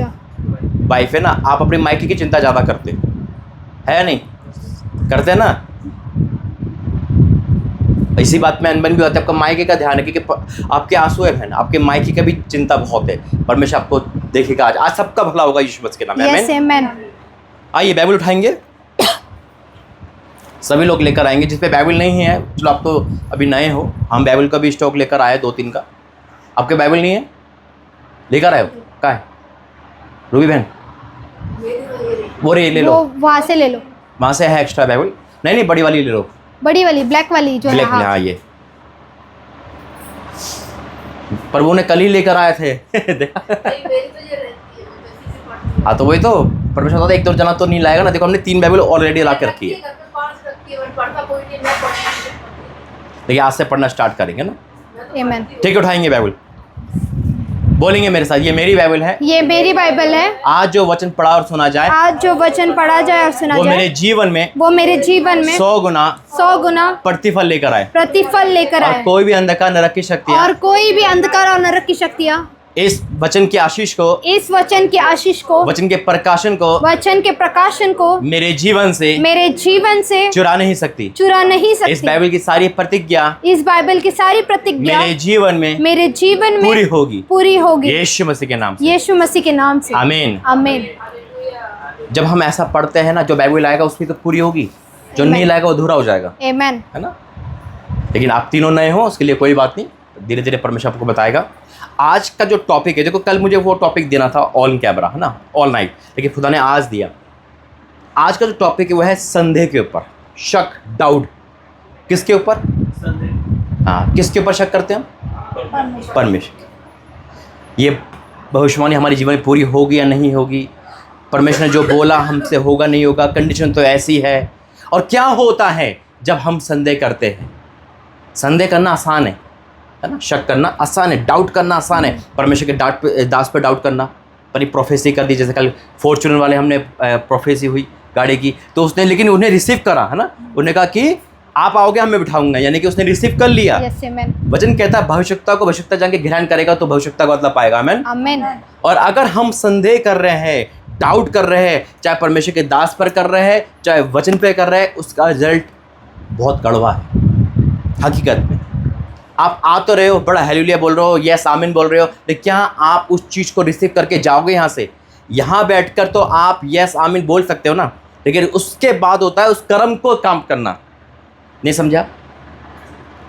वाइफ है ना। आप अपने मायके की चिंता ज़्यादा करते है या नहीं करते ना। इसी बात में अनबन भी होता है। आपका मायके का ध्यान है, क्योंकि आपके आंसू है बहन, आपके मायके का भी चिंता बहुत है। परमेश्वर आपको देखेगा आज सबका भला होगा यीशु मसीह के नाम में, आमीन। आइए बाइबल उठाएंगे, सभी लोग लेकर आएंगे। जिस पे बाइबल नहीं है, चलो आप तो अभी नए हो, हम बाइबल का भी स्टॉक लेकर आए 2-3 का। आपके बाइबल नहीं है, लेकर आए हो? कहाँ है रूबी बहन? वो रे ले लो, वहाँ से ले लो, वहाँ से है एक्स्ट्रा बाइबल। नहीं बड़ी वाली ले लो, बड़ी वाली ब्लैक वाली जो ब्लैक। हाँ ये प्रभु ने कल ही लेकर आए थे। हाँ तो वही तो परमेश्वर कहता है, एक तो जना तो नहीं लाएगा ना। देखो हमने 3 बाइबल ऑलरेडी ला के रखी है, देखिए आज से पढ़ना स्टार्ट करेंगे ना, आमेन। ठीक है, उठाएंगे बाइबल, बोलेंगे मेरे साथ, ये मेरी बाइबल है, ये मेरी बाइबल है। आज जो वचन पढ़ा और सुना जाए, आज जो वचन पढ़ा जाए और सुना वो जाए, मेरे जीवन में 100 गुना प्रतिफल लेकर आए, लेकर और आए। कोई भी अंधकार नरक की शक्तियाँ, और कोई भी अंधकार और नरक की शक्तियाँ इस वचन की आशीष को, वचन के प्रकाशन को मेरे जीवन से चुरा नहीं सकती। इस बाइबल की सारी प्रतिज्ञा मेरे जीवन में पूरी होगी यीशु मसीह के नाम से, आमीन, आमीन। जब हम ऐसा पढ़ते हैं ना, जो बाइबल लाएगा उसकी तो पूरी होगी, जो नहीं लाएगा वो अधूरा हो जाएगा, आमीन, है ना। लेकिन आप तीनों नए हो, उसके लिए कोई बात नहीं, धीरे धीरे परमेश्वर आपको बताएगा। आज का जो टॉपिक है, देखो कल मुझे वो टॉपिक देना था ऑन कैमरा, है ना, ऑल नाइट, लेकिन खुदा ने आज दिया। आज का जो टॉपिक है वो है संदेह के ऊपर, शक, डाउट। किसके ऊपर? हाँ, किसके ऊपर शक करते हैं हम? परमेश्वर। ये भविष्यवाणी हमारे जीवन में पूरी होगी या नहीं होगी, परमेश्वर ने जो बोला हमसे होगा नहीं होगा, कंडीशन तो ऐसी है। और क्या होता है जब हम संदेह करते हैं? संदेह करना आसान है ना, शक करना आसान है, डाउट करना आसान है। परमेश्वर के दास पे डाउट करना, पर ये प्रोफेसी कर दी। जैसे कल फॉर्च्यूनर वाले हमने प्रोफेसी हुई गाड़ी की, तो उसने, लेकिन उन्हें रिसीव करा, है ना, उन्हें कहा कि आप आओगे हम मैं बिठाऊंगा, यानी कि उसने रिसीव कर लिया। वचन कहता है भविष्यता को भविष्यता जान के ग्रहण करेगा तो भविष्यता का मतलब पाएगा, आमीन, आमीन। और अगर हम संदेह कर रहे हैं, डाउट कर रहे हैं, चाहे परमेश्वर के दास पर कर रहे हैं, चाहे वचन पे कर रहे हैं, उसका रिजल्ट बहुत कड़वा है हकीकत में। आप आ तो रहे हो, बड़ा हालेलुया बोल रहे हो, यस आमीन बोल रहे हो, लेकिन क्या आप उस चीज़ को रिसीव करके जाओगे? यहाँ से, यहाँ बैठकर तो आप यस आमीन बोल सकते हो ना, लेकिन उसके बाद होता है उस कर्म को काम करना। नहीं समझा?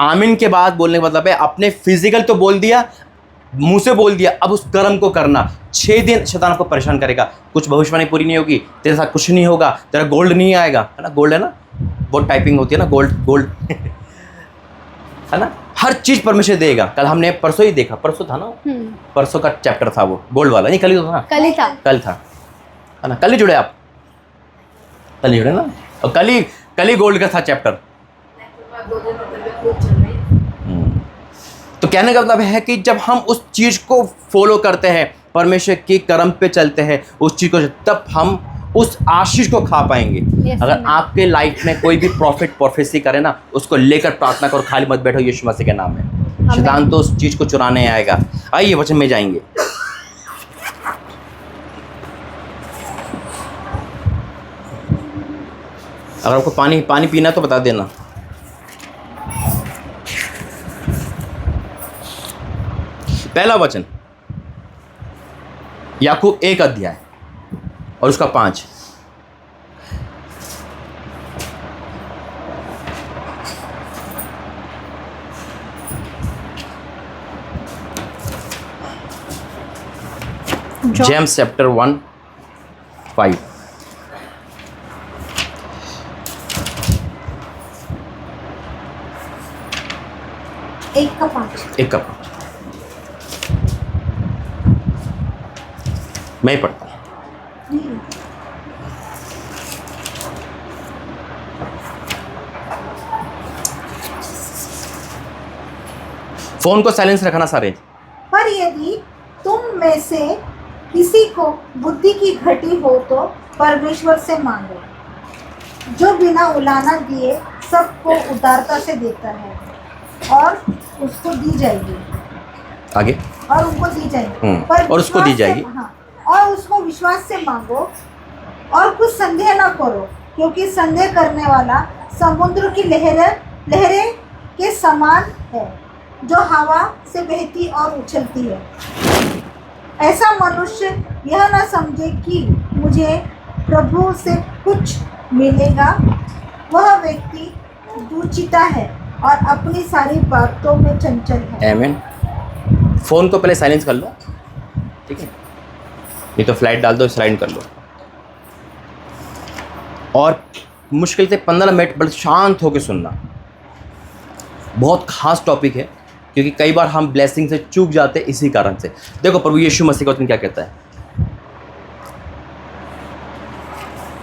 आमीन के बाद बोलने का मतलब है अपने फिजिकल तो बोल दिया, मुंह से बोल दिया, अब उस कर्म को करना। 6 दिन शैतान आपको परेशान करेगा, कुछ भविष्यवाणी पूरी नहीं होगी, तेरे साथ कुछ नहीं होगा, तेरा गोल्ड नहीं आएगा, है ना, गोल्ड है ना, बहुत टाइपिंग होती है ना, गोल्ड है ना, हर चीज परमेश्वर देगा। कल हमने परसों ही देखा, परसों था ना, परसों का चैप्टर था वो गोल्ड वाला, नहीं कल ही था ना, कल था, है ना, कल ही जुड़े आप, कल ही जुड़े ना, और कल ही गोल्ड का था चैप्टर। तो कहने का मतलब है कि जब हम उस चीज को फॉलो करते हैं, परमेश्वर के कर्म पे चलते हैं, उस चीज को, तब हम उस आशीष को खा पाएंगे। अगर आपके लाइफ में कोई भी प्रॉफिट प्रोफेसी करे ना, उसको लेकर प्रार्थना करो, खाली मत बैठो यीशु मसीह के नाम में। शैतान तो उस चीज़ को चुराने आएगा। आइए वचन में जाएंगे। अगर आपको पानी पीना तो बता देना। पहला वचन याकूब 1 अध्याय और उसका 5। James chapter 1:5। एक का 5। मैं ही पढ़ता हूँ। फोन को साइलेंस रखना सारे। पर यदि तुम में से किसी को बुद्धि की घटी हो तो परमेश्वर से मांगो, जो बिना उलाहना दिए सबको उदारता से देता है, और उसको दी जाएगी। आगे। और उनको दी जाएगी। पर और उसको दी जाएगी। हाँ, और उसको विश्वास से मांगो, और कुछ संदेह न करो, क्योंकि संदेह करने वाला समुद्र की लहरें के समान है, जो हवा से बहती और उछलती है। ऐसा मनुष्य यह न समझे कि मुझे प्रभु से कुछ मिलेगा। वह व्यक्ति दुचिता है और अपनी सारी बातों में चंचल है। आमीन। फ़ोन को पहले साइलेंस कर लो, ठीक है? नहीं तो फ्लाइट डाल दो, साइलेंट कर लो। और मुश्किल से 15 मिनट बड़े शांत होकर सुनना। बहुत खास टॉपिक है, क्योंकि कई बार हम ब्लेसिंग से चूक जाते हैं इसी कारण से। देखो प्रभु यीशु मसीह का वचन क्या कहता है,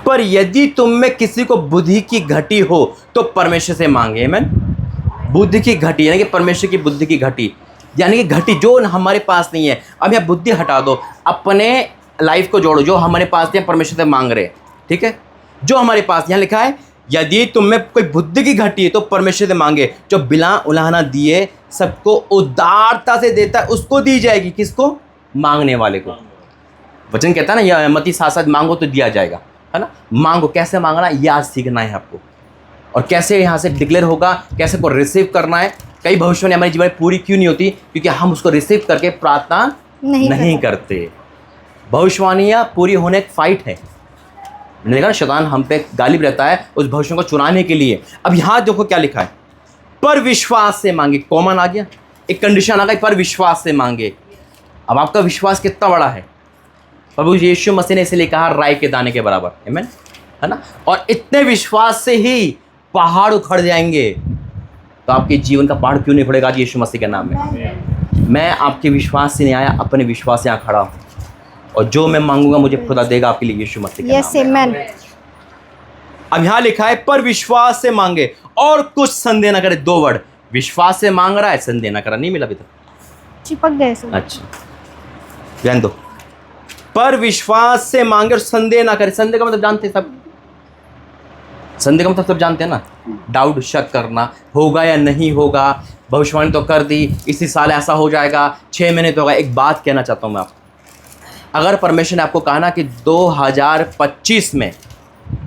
पर यदि तुम में किसी को बुद्धि की घटी हो तो परमेश्वर से मांगे। आमीन। बुद्धि की घटी यानी कि परमेश्वर की बुद्धि की घटी, यानी कि घटी जो हमारे पास नहीं है। अब यह बुद्धि हटा दो, अपने लाइफ को जोड़ो, जो हमारे पास नहीं है परमेश्वर से मांग रहे, ठीक है? जो हमारे पास यहाँ लिखा है, यदि तुम में कोई बुद्धि की घटी है तो परमेश्वर से मांगे, जो बिना उलाहना दिए सबको उदारता से देता है, उसको दी जाएगी। किसको? मांगने वाले को। वचन कहता है ना, यह मत्ती 7:7 मांगो तो दिया जाएगा, है ना? मांगो। कैसे मांगना यह आज सीखना है आपको, और कैसे यहाँ से डिक्लेयर होगा, कैसे को रिसीव करना है। कई भविष्यवाणी हमारे जीवन में पूरी क्यों नहीं होती? क्योंकि हम उसको रिसीव करके प्रार्थना नहीं करते। भविष्यवाणियाँ पूरी होने एक फाइट है। मैंने देखा ना, शैतान हम पे गालिब रहता है उस भविष्य को चुराने के लिए। अब यहाँ देखो क्या लिखा है, पर विश्वास से मांगे। कॉमन आ गया, एक कंडीशन आ गई, पर विश्वास से मांगे। अब आपका विश्वास कितना बड़ा है? प्रभु यीशु मसीह ने इसलिए कहा राई के दाने के बराबर, आमीन, है ना? और इतने विश्वास से ही पहाड़ उखड़ जाएंगे। तो आपके जीवन का पहाड़ क्यों नहीं उखड़ेगा आज यीशु मसीह के नाम में? मैं आपके विश्वास से नहीं आया, अपने विश्वास से यहाँ खड़ा हूँ, और जो मैं मांगूंगा मुझे खुदा देगा आपके लिए यीशु मसीह के नाम में। अब यहाँ लिखा है पर विश्वास से मांगे और कुछ संदेह न करे। 2 वर्ड, विश्वास से मांग रहा है, संदेह न करा। नहीं मिला अभी तक, चिपक गए। अच्छा ध्यान दो, पर विश्वास से मांगे और संदेह ना करे। संदेह का मतलब जानते हैं सब, संदेह का मतलब सब जानते हैं ना, डाउट, शक करना, होगा या नहीं होगा। भविष्यवाणी तो कर दी, इसी साल ऐसा हो जाएगा, 6 महीने तो होगा। एक बात कहना चाहता हूँ मैं आपको, अगर परमेश्वर ने आपको कहा ना कि 2025 में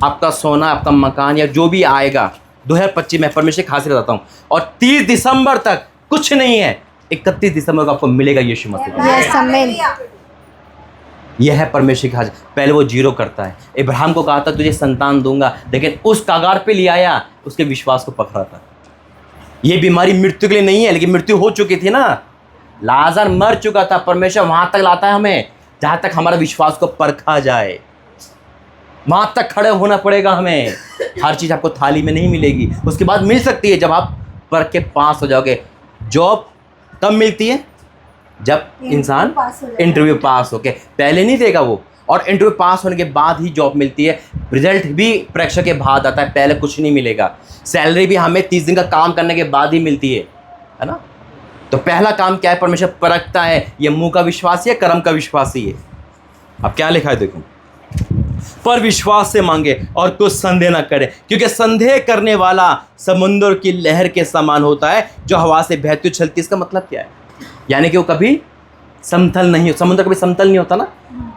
आपका सोना, आपका मकान या जो भी आएगा 2025 में, परमेश्वर की खासियत बताता हूँ, और 30 दिसंबर तक कुछ नहीं है, 31 दिसंबर को आपको मिलेगा यीशु मसीह। यह है परमेश्वर की खासियत। पहले वो 0 करता है। इब्राहिम को कहा था तुझे संतान दूंगा, लेकिन उस कगार पे ले आया, उसके विश्वास को पकड़ा था। ये बीमारी मृत्यु के लिए नहीं है, लेकिन मृत्यु हो चुकी थी ना, लाजर मर चुका था। परमेश्वर वहां तक लाता है हमें जहां तक हमारा विश्वास को परखा जाए, वहां तक खड़े होना पड़ेगा हमें। हर चीज आपको थाली में नहीं मिलेगी, उसके बाद मिल सकती है जब आप परख के पास हो जाओगे। जॉब तब मिलती है जब इंसान इंटरव्यू पास होके, पहले नहीं देगा वो, और इंटरव्यू पास होने के बाद ही जॉब मिलती है। रिजल्ट भी परीक्षा के बाद आता है, पहले कुछ नहीं मिलेगा। सैलरी भी हमें 30 दिन का काम करने के बाद ही मिलती है ना? तो पहला काम क्या है? परमेश्वर परखता है ये मुंह का विश्वास है, कर्म का विश्वास ही है। अब क्या लिखा है देखो, पर विश्वास से मांगे और कुछ संदेह न करे, क्योंकि संदेह करने वाला समुद्र की लहर के समान होता है जो हवा से बहती चलती। इसका मतलब क्या है? यानी कि वो कभी समतल नहीं, समुद्र कभी समतल नहीं होता ना।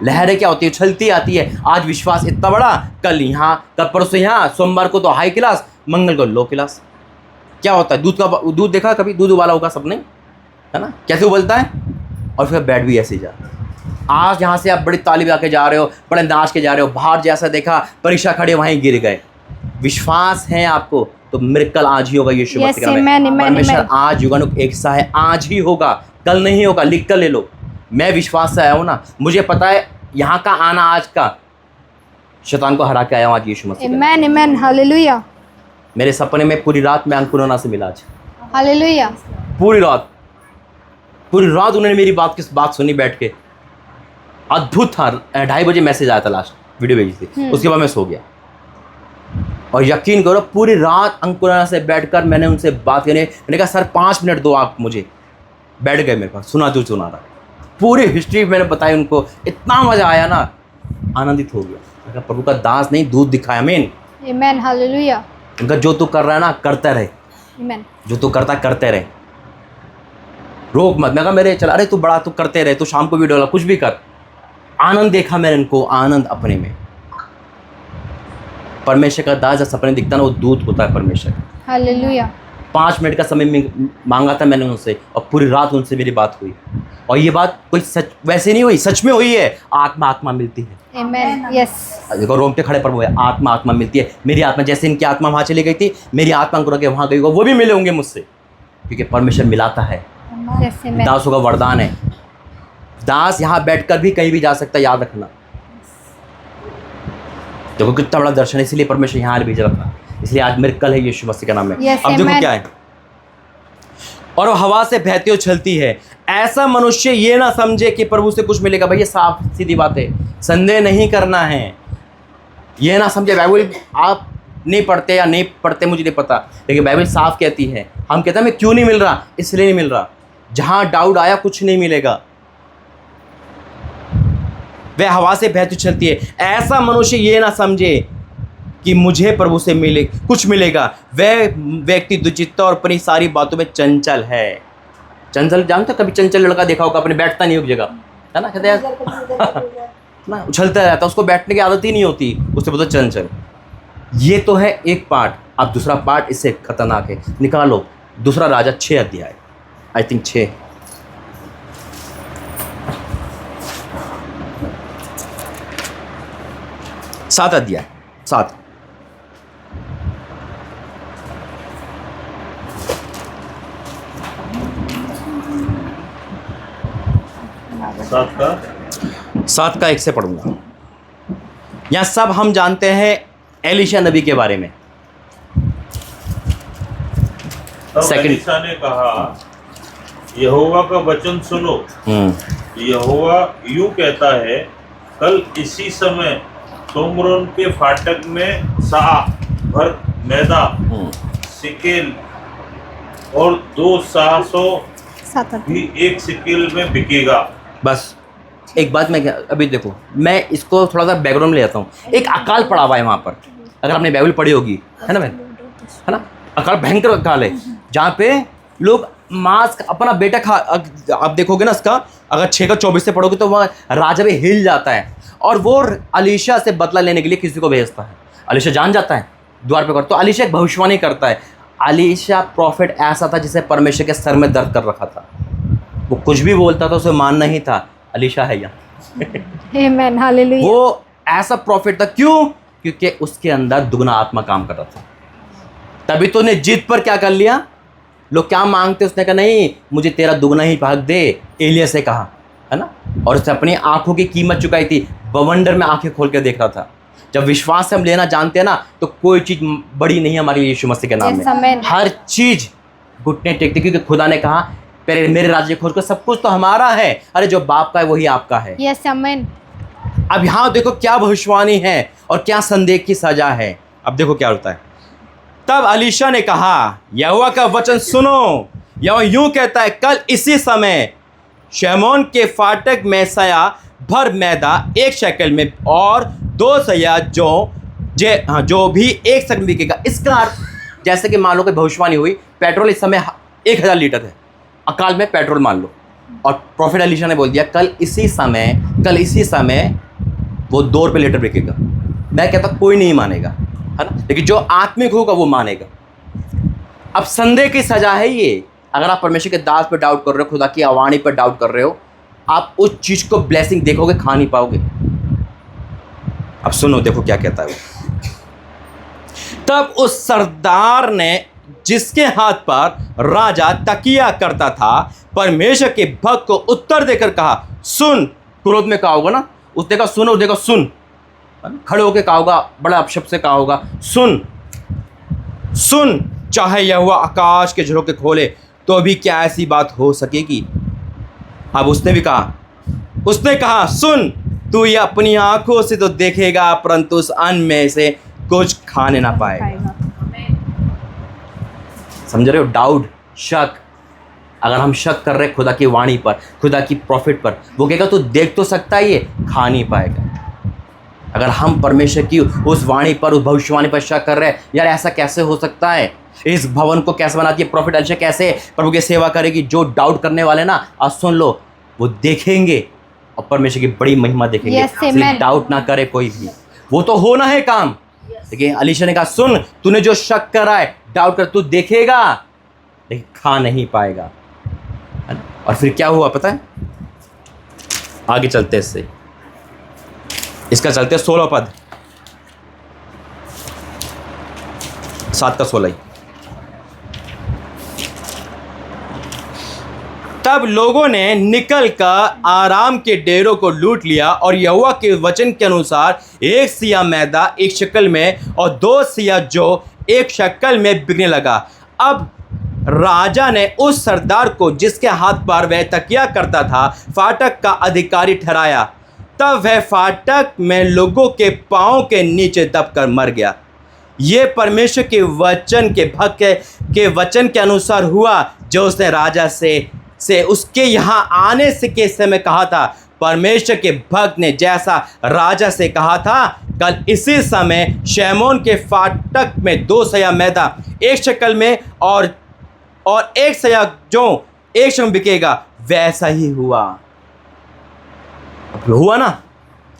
लहरें क्या होती है? उछलती आती है। आज विश्वास इतना बड़ा, कल यहाँ, कल परसों यहाँ, सोमवार को तो हाई क्लास, मंगल को लो क्लास। क्या होता है? दूध देखा कभी? दूध उबाला होगा सबने, है ना? कैसे उबलता है और फिर बैठ भी ऐसे ही जाता है। आज यहाँ से आप बड़ी ताली बजा के जा रहे हो, बड़े नाच के जा रहे हो, बाहर जैसा देखा परीक्षा खड़े वहीं गिर गए। विश्वास है आपको तो मिरेकल आज ही होगा। यीशु मसीह के नाम में परमेश्वर आज युगानुग एक सा है, आज ही होगा, कल नहीं होगा। लिख कर ले लो। मैं विश्वास से आया हूँ ना, मुझे पता है यहाँ का आना आज का, शैतान को हरा के आया हूँ आज यीशु मसीह। आमेन आमेन हालेलुया। मेरे सपने में पूरी रात मैं अंकुरना से मिला आज। हालेलुया। पूरी रात उन्होंने मेरी बात सुनी बैठ के। अद्भुत था। 2:30 बजे मैसेज आया था, लास्ट वीडियो भेजी थी, उसके बाद मैं सो गया। और यकीन करो पूरी रात अंकुरना से बैठकर मैंने उनसे बात करी। मैंने कहा सर 5 मिनट दो आप मुझे। बैठ गए मेरे पास, सुना रहा। पूरी हिस्ट्री मैंने बताई उनको। इतना मज़ा आया ना, आनंदित हो गया। अगर प्रभु का दास नहीं, दूध दिखाया। आमीन आमेन हालेलुया। उनका जो तू कर रहा है ना, करते रहे। आमेन। जो तू करता करते रहे, रोक मत। मैं कहा मेरे चल, अरे तू बड़ा, तू करते रहे, तू शाम को वीडियो ला, कुछ भी कर। आनंद देखा मैंने इनको, आनंद अपने में। परमेश्वर का दास जब सपने दिखता ना, वो दूत होता है परमेश्वर का। हालेलुया। 5 मिनट का समय मांगा था मैंने उनसे, और पूरी रात उनसे मेरी बात हुई। और ये बात कोई सच वैसे नहीं हुई, सच में हुई है। आत्मा मिलती है। आमेन। यस। देखो रोमटे खड़े पर वो है, आत्मा मिलती है। मेरी आत्मा, जैसे इनकी आत्मा वहाँ चली गई थी, मेरी आत्मा अंकुर के वहाँ गई होगा, वो भी मिले होंगे मुझसे, क्योंकि परमेश्वर मिलाता है। Yes amen. दासों का वरदान है। दास यहाँ बैठकर भी कहीं भी जा सकता है, याद रखना। देखो कितना बड़ा दर्शन है, इसलिए परमेश्वर यहाँ भेज रखा। इसलिए आज मिरेकल है यीशु मसीह के नाम में। अब देखो क्या है, और वो हवा से बहती और चलती है। ऐसा मनुष्य ये ना समझे कि प्रभु से कुछ मिलेगा। भाई ये साफ सीधी बात है, संदेह नहीं करना है। ये ना समझे, बाइबल आप नहीं पढ़ते या नहीं पढ़ते मुझे नहीं पता, लेकिन बाइबल साफ कहती है। हम कहते हैं मैं क्यों नहीं मिल रहा, इसलिए नहीं मिल रहा। जहाँ डाउट आया कुछ नहीं मिलेगा। वह हवा से बहती चलती है। ऐसा मनुष्य ये ना समझे कि मुझे प्रभु से कुछ मिलेगा। वह व्यक्ति दुचित्ता और अपनी सारी बातों में चंचल है। चंचल जानते हो? कभी चंचल लड़का देखा होगा, अपने बैठता नहीं हो जगह, है ना? कहते हैं ना, उछलता रहता, उसको बैठने की आदत ही नहीं होती, उससे बोलते चंचल। ये तो है एक पार्ट। अब दूसरा पार्ट इससे खतरनाक है, निकालो। दूसरा राजा 6 अध्याय, आई थिंक 6। सात अध्याय 7। सात का 1 से पढ़ूंगा। यहाँ सब हम जानते हैं एलीशा नबी के बारे में। तब एलीशा ने कहा, यहोवा का वचन सुनो। यहोवा यूं कहता है, कल इसी समय सोमरोन के फाटक में सा भर मैदा सिकेल और 2 साहसों भी 1 सिकेल में बिकेगा। बस एक बात मैं अभी देखो, मैं इसको थोड़ा सा बैकग्राउंड ले जाता हूँ। एक अकाल पड़ा हुआ है वहाँ पर, अगर आपने बाइबल पढ़ी होगी, है ना बहन, है ना? अकाल भयंकर अकाल है, जहाँ पे लोग मांस अपना बेटा खा। आप देखोगे ना इसका, अगर 6 का 24 से पढ़ोगे तो वह राजा भी हिल जाता है, और वो अलीशा से बदला लेने के लिए किसी को भेजता है। अलीशा जान जाता है द्वार पे कर, तो अलीशा एक भविष्यवाणी करता है। अलीशा प्रॉफिट ऐसा था जिसे परमेश्वर के सर में दर्द कर रखा था। वो कुछ भी बोलता था, उसे मानना ही था। अलीशा है यहाँ। Amen hallelujah. वो ऐसा प्रॉफिट था, क्यों? क्योंकि उसके अंदर दुगना आत्मा काम कर रहा था। तभी तो ने जिद पर क्या कर लिया। लोग क्या मांगते, उसने कहा नहीं, मुझे तेरा दुगना ही भाग दे। एलिया से कहा, है ना? और उसने अपनी आंखों की कीमत चुकाई थी। बवंडर में आंखें खोल के देख रहा था। जब विश्वास से हम लेना जानते हैं ना, तो कोई चीज़ बड़ी नहीं है हमारे यीशु मसीह के नाम में। हर चीज़ घुटने टेकती, क्योंकि खुदा ने कहा मेरे राज्य खोज को सब कुछ तो हमारा है। अरे जो बाप का है वही आपका है। Yes amen. अब यहाँ देखो क्या भविष्यवाणी है और क्या संदेह की सजा है। अब देखो क्या होता है। तब अलीशा ने कहा, यहोवा का वचन सुनो। यहोवा यूं कहता है, कल इसी समय शमोन के फाटक में सया भर मैदा 1 शेकेल में और 2 सैया जो भी एक संग बिकेगा। इसका अर्थ जैसे कि मान लो कि भविष्यवाणी हुई, पेट्रोल इस समय 1000 लीटर है, अकाल में पेट्रोल मान लो, और प्रॉफिट अलीशा ने बोल दिया कल इसी समय वो 2 रुपये लीटर बिकेगा। मैं कहता कोई नहीं मानेगा, है ना, लेकिन जो आत्मिक होगा वो मानेगा। अब संदेह की सजा है ये। अगर आप परमेश्वर के दास पर डाउट कर रहे हो, खुदा की आवाणी पर डाउट कर रहे हो, आप उस चीज़ को ब्लेसिंग देखोगे, खा नहीं पाओगे। अब सुनो, देखो क्या कहता है वो। तब उस सरदार ने, जिसके हाथ पर राजा तकिया करता था, परमेश्वर के भक्त को उत्तर देकर कहा, सुन। क्रोध में कहा होगा ना, उसने कहा सुनो, देखो सुन, खड़े होकर कहा होगा, बड़ा अपशब्द से कहा होगा, सुन सुन, चाहे यहोवा आकाश के झरोखे खोले तो भी क्या ऐसी बात हो सकेगी। अब उसने भी कहा, उसने कहा सुन, तू ये अपनी आंखों से तो देखेगा, परंतु उस अन्न में से कुछ खाने ना पाएगा। समझ रहे हो? डाउट, शक। अगर हम शक कर रहे हैं खुदा की वाणी पर, खुदा की प्रॉफिट पर, वो कहेगा तू देख तो सकता है, ये खा नहीं पाएगा। अगर हम परमेश्वर की उस वाणी पर, उस भविष्यवाणी पर शक कर रहे हैं, यार ऐसा कैसे हो सकता है, इस भवन को कैसे बनाती है प्रॉफिट अलीशा, कैसे प्रभु की सेवा करेगी, जो डाउट करने वाले ना, आज सुन लो, वो देखेंगे और परमेश्वर की बड़ी महिमा देखेंगे। सिर्फ डाउट ना करे कोई भी, वो तो होना है काम। लेकिन अलीशा ने कहा सुन, तूने जो शक करा है, डाउट कर, तू देखेगा लेकिन खा नहीं पाएगा। और फिर क्या हुआ पता है? आगे चलते इससे, इसका चलते 16 पद, 7 का 16। तब लोगों ने निकलकर आराम के डेरों को लूट लिया और यहोवा के वचन के अनुसार 1 सिया मैदा 1 शक्ल में और 2 सिया जौ 1 शक्ल में बिकने लगा। अब राजा ने उस सरदार को, जिसके हाथ पर वह तकिया करता था, फाटक का अधिकारी ठहराया। तब वह फाटक में लोगों के पांव के नीचे दबकर मर गया। ये परमेश्वर के वचन के भक्त के वचन के अनुसार हुआ, जो उसने राजा से उसके यहाँ आने से के समय कहा था। परमेश्वर के भक्त ने जैसा राजा से कहा था, कल इसी समय शैमोन के फाटक में 2 सैया मैदा 1 शक्ल में और 1 सैया जौ 1 शक्ल में बिकेगा, वैसा ही हुआ। हुआ ना।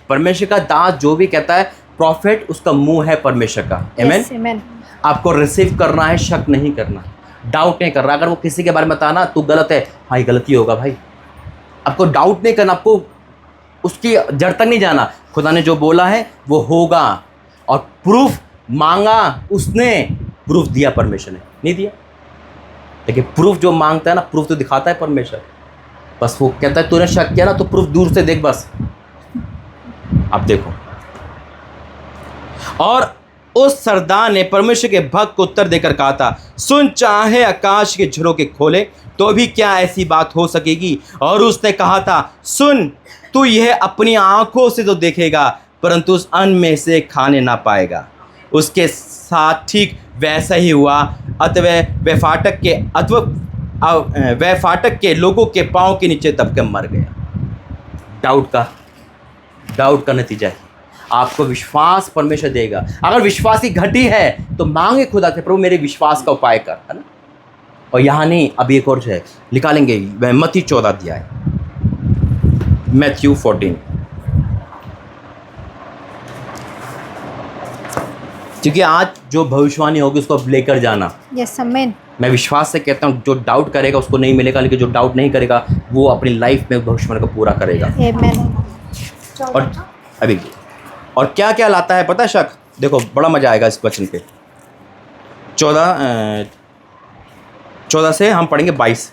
परमेश्वर का दास जो भी कहता है, प्रॉफिट उसका मुंह है परमेश्वर का। आमीन। आपको रिसीव करना है, शक नहीं करना, डाउट नहीं करना। अगर वो किसी के बारे में बताना तू गलत है, हाँ ये गलती होगा भाई, आपको डाउट नहीं करना, आपको उसकी जड़ तक नहीं जाना। खुदा ने जो बोला है वो होगा। और प्रूफ मांगा उसने, प्रूफ दिया परमेश्वर ने, नहीं दिया। लेकिन प्रूफ जो मांगता है ना, प्रूफ तो दिखाता है परमेश्वर। बस वो कहता है तूने शक किया ना, तो प्रूफ दूर से देख, बस आप देखो। और उस सरदार ने परमेश्वर के भक्त को उत्तर देकर कहा था, सुन, चाहे आकाश के झरोखे खोले तो भी क्या ऐसी बात हो सकेगी। और उसने कहा था, सुन, तू यह अपनी आंखों से तो देखेगा, परंतु उस अन्न में से खाने ना पाएगा। उसके साथ ठीक वैसा ही हुआ। अतः वह फाटक के लोगों के पांव के नीचे दबकर मर गया। डाउट का नतीजा है। आपको विश्वास परमेश्वर देगा। अगर विश्वास की घटी है तो मांगे खुदा से, प्रभु मेरे विश्वास का उपाय कर, है ना। और यहाँ नहीं, अभी एक और है, निकालेंगे मत्ती 14 अध्याय, मैथ्यू 14। क्योंकि आज जो भविष्यवाणी होगी उसको लेकर जाना। यस आमीन। मैं विश्वास से कहता हूँ, जो डाउट करेगा उसको नहीं मिलेगा, लेकिन जो डाउट नहीं करेगा वो अपनी लाइफ में भविष्यवाणी को पूरा करेगा। और अभी और क्या क्या लाता है पता है शक? देखो बड़ा मजा आएगा इस वचन पे। 14 से हम पढ़ेंगे 22।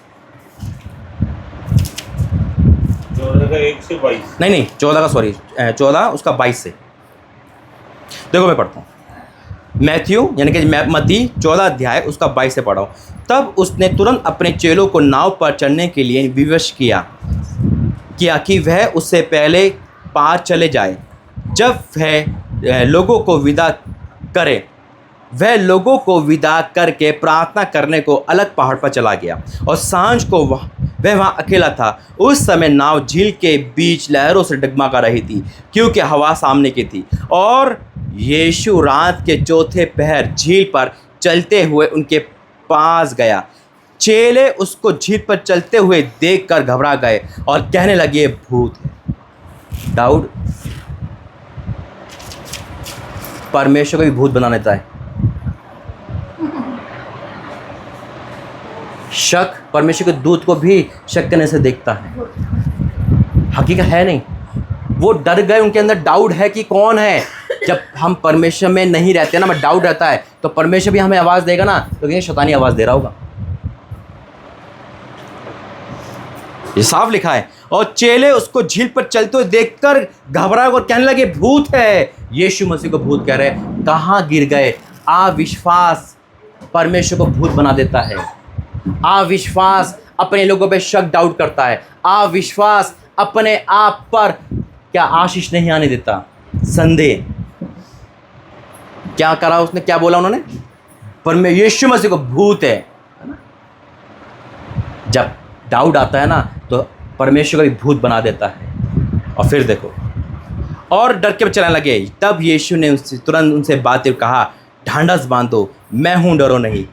14 का 1 से 22 नहीं 14 का, सॉरी 14 उसका 22 से। देखो मैं पढ़ता हूँ, मैथ्यू यानी कि मत्ती 14 अध्याय उसका 22 से पढ़ा हूँ। तब उसने तुरंत अपने चेलों को नाव पर चढ़ने के लिए विवश किया कि वह उससे पहले पार चले जाए। जब वह लोगों को विदा करके प्रार्थना करने को अलग पहाड़ पर चला गया। और सांझ को वह वहाँ अकेला था। उस समय नाव झील के बीच लहरों से डगमगा रही थी, क्योंकि हवा सामने की थी। और यीशु रात के चौथे पहर झील पर चलते हुए उनके पास गया। चेले उसको झील पर चलते हुए देखकर घबरा गए और कहने लगे, भूत है। दाऊद परमेश्वर को भी भूत बना देता है। शक परमेश्वर के दूत को भी शक करने से देखता है। हकीकत है नहीं, वो डर गए, उनके अंदर डाउट है कि कौन है। जब हम परमेश्वर में नहीं रहते ना, हमें डाउट रहता है, तो परमेश्वर भी हमें आवाज़ देगा ना, तो कहेंगे शैतानी आवाज़ दे रहा होगा। ये साफ लिखा है। और चेले उसको झील पर चलते हुए देखकर घबरा और कहने लगे, भूत है। यीशु मसीह को भूत कह रहे, कहाँ गिर गए। अविश्वास परमेश्वर को भूत बना देता है। अविश्वास अपने लोगों पे शक डाउट करता है। अविश्वास अपने आप पर क्या आशीष नहीं आने देता, संदेह। क्या करा उसने, क्या बोला उन्होंने, पर यीशु मसीह को भूत है। जब डाउट आता है ना, तो परमेश्वर का भी भूत बना देता है। और फिर देखो, और डर के चलने लगे। तब यीशु ने तुरंत उनसे बातें कहा, ढांढस बांधो, मैं हूँ, डरो नहीं।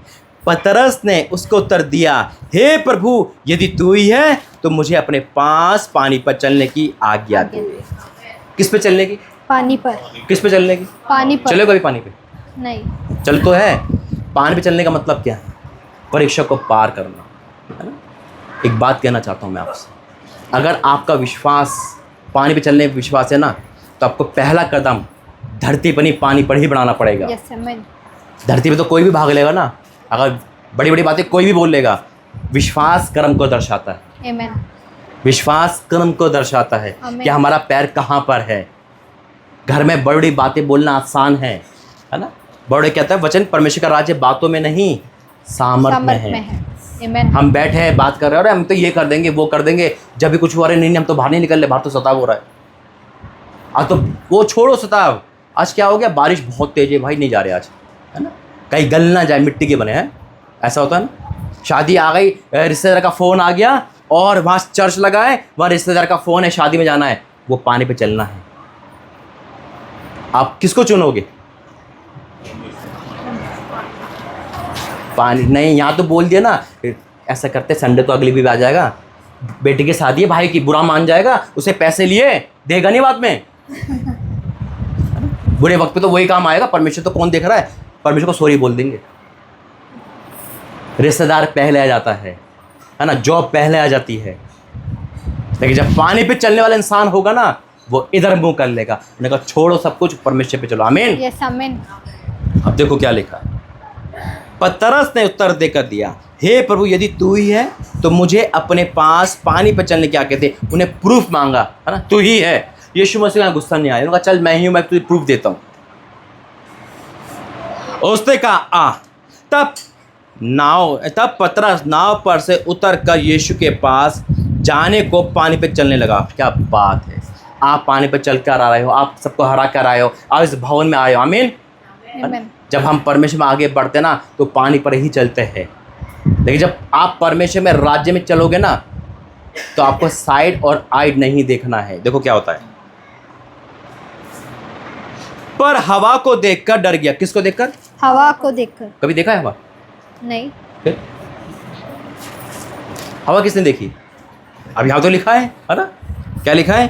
पतरस ने उसको उत्तर दिया, हे प्रभु, यदि तू ही है तो मुझे अपने पास पानी पर चलने की आज्ञा दे। किस पे चलने की? पानी पर। किस पे चलने की? पानी पर। चलो कभी पानी पे? नहीं। चल तो है। पानी पे चलने का मतलब क्या है? परीक्षा को पार करना, है ना। एक बात कहना चाहता हूँ मैं आपसे, अगर आपका विश्वास पानी पे चलने पर विश्वास है ना, तो आपको पहला कदम धरती पर नहीं, पानी पर ही बढ़ाना पड़ेगा। यस आमीन। धरती पे तो कोई भी भाग लेगा ना, अगर बड़ी बड़ी बातें कोई भी बोल लेगा। विश्वास कर्म को दर्शाता है। आमीन। विश्वास कर्म को दर्शाता है कि हमारा पैर कहाँ पर है। घर में बड़ी बड़ी बातें बोलना आसान है ना। बड़े कहता है वचन, परमेश्वर का राज्य बातों में नहीं, सामर्थ में है। आमीन। हम बैठे हैं, बात कर रहे हैं, अरे हम तो ये कर देंगे, वो कर देंगे, जब भी कुछ हुआ, अरे नहीं हम तो बाहर नहीं निकल रहे, बाहर तो सताव हो रहा है। आज तो वो छोड़ो सताव, आज क्या हो गया, बारिश बहुत तेज है भाई, नहीं जा रहे आज, है ना। कहीं गल ना जाए, मिट्टी के बने हैं, ऐसा होता है ना। शादी आ गई, रिश्तेदार का फ़ोन आ गया और वहाँ चर्च लगा है, वहाँ रिश्तेदार का फ़ोन है, शादी में जाना है, वो पानी पे चलना है। आप किसको चुनोगे? पानी नहीं, यहाँ तो बोल दिया ना, ऐसा करते संडे तो अगली भी आ जाएगा, बेटी की शादी है भाई की, बुरा मान जाएगा, उसे पैसे लिए देगा नहीं बाद में। बुरे वक्त पे तो वही काम आएगा। परमेश्वर तो कौन देख रहा है, परमेश्वर को सॉरी बोल देंगे। रिश्तेदार पहले आ जाता है ना, जॉब पहले आ जाती है। लेकिन जब पानी पे चलने वाला इंसान होगा ना, वो इधर मुंह कर लेगा, उन्होंने कहा छोड़ो सब कुछ, परमेश्वर पे चलो। आमीन। यस आमीन। अब देखो क्या लिखा है। पतरस ने उत्तर देकर दिया, हे प्रभु, यदि तू ही है तो मुझे अपने पास पानी पर चलने की आज्ञा दे। उन्हें प्रूफ मांगा, है ना, तू ही है। यीशु मसीह का गुस्सा नहीं आया, उन्होंने कहा चल मैं ही हूं, मैं तुझे प्रूफ देता हूं। उसने कहा आ। तब पतरस नाव पर से उतर कर यीशु के पास जाने को पानी पे चलने लगा। क्या बात है, आप पानी पे चल कर आ रहे हो, आप सबको हरा कर आए हो, आप इस भवन में आए हो। आमीन। जब हम परमेश्वर में आगे बढ़ते ना, तो पानी पर ही चलते हैं। लेकिन जब आप परमेश्वर में राज्य में चलोगे ना, तो आपको साइड और आइड नहीं देखना है। देखो क्या होता है। पर हवा को देखकर डर गया। किसको देखकर? हवा को देखकर। कभी देखा है हवा? नहीं। फिर हवा किसने देखी? अब यहाँ तो लिखा है ना, क्या लिखा है?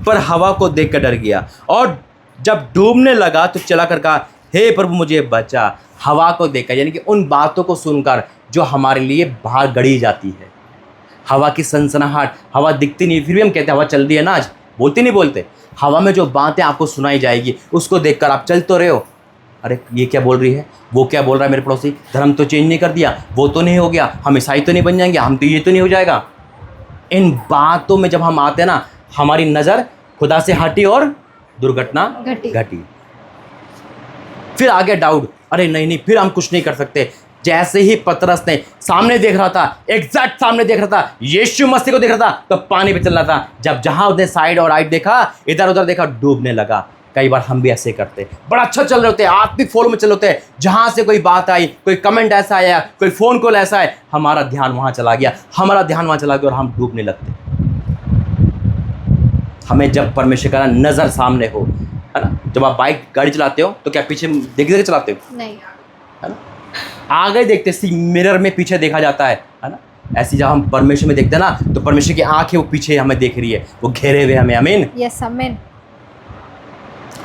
पर हवा को देखकर डर गया और जब डूबने लगा तो चला कर कहा, हे प्रभु मुझे बचा। हवा को देखकर, यानी कि उन बातों को सुनकर जो हमारे लिए बाहर गढ़ी जाती है। हवा की सनसनाहट, हवा दिखती नहीं, फिर भी हम कहते हैं हवा चल रही है ना आज, बोलते नहीं बोलते। हवा में जो बातें आपको सुनाई जाएगी, उसको देखकर आप चल तो रहे हो, अरे ये क्या बोल रही है, वो क्या बोल रहा है मेरे पड़ोसी, धर्म तो चेंज नहीं कर दिया, वो तो नहीं हो गया, हम ईसाई तो नहीं बन जाएंगे, हम तो ये तो नहीं हो जाएगा। इन बातों में जब हम आते हैं ना, हमारी नज़र खुदा से हटी और दुर्घटना घटी। फिर आगे डाउट, अरे नहीं, फिर हम कुछ नहीं कर सकते। जैसे ही पतरस ने सामने देख रहा था, एग्जैक्ट सामने देख रहा था, यीशु मसीह को देख रहा था, तो पानी पे चल रहा था। जब जहां उसने साइड और राइट देखा, इधर उधर देखा, डूबने लगा। कई बार हम भी ऐसे करते हैं, बड़ा अच्छा चल रहे होते हैं, आत्मिक फ्लो में चल रहे होते हैं, जहाँ से कोई बात आई, कोई कमेंट ऐसा आया, कोई फ़ोन कॉल ऐसा है, हमारा ध्यान वहाँ चला गया, और हम डूबने लगते। हमें जब परमेश्वर का नज़र सामने हो, है ना, जब आप बाइक गाड़ी चलाते हो तो क्या पीछे देख के चलाते हो? नहीं, है ना, आगे देखते, सी मिरर में पीछे देखा जाता है ना। ऐसी जब हम परमेश्वर में देखते हैं ना, तो परमेश्वर की आंखें वो पीछे हमें देख रही है, वो घेरे हुए हमें। आमीन, यस आमीन।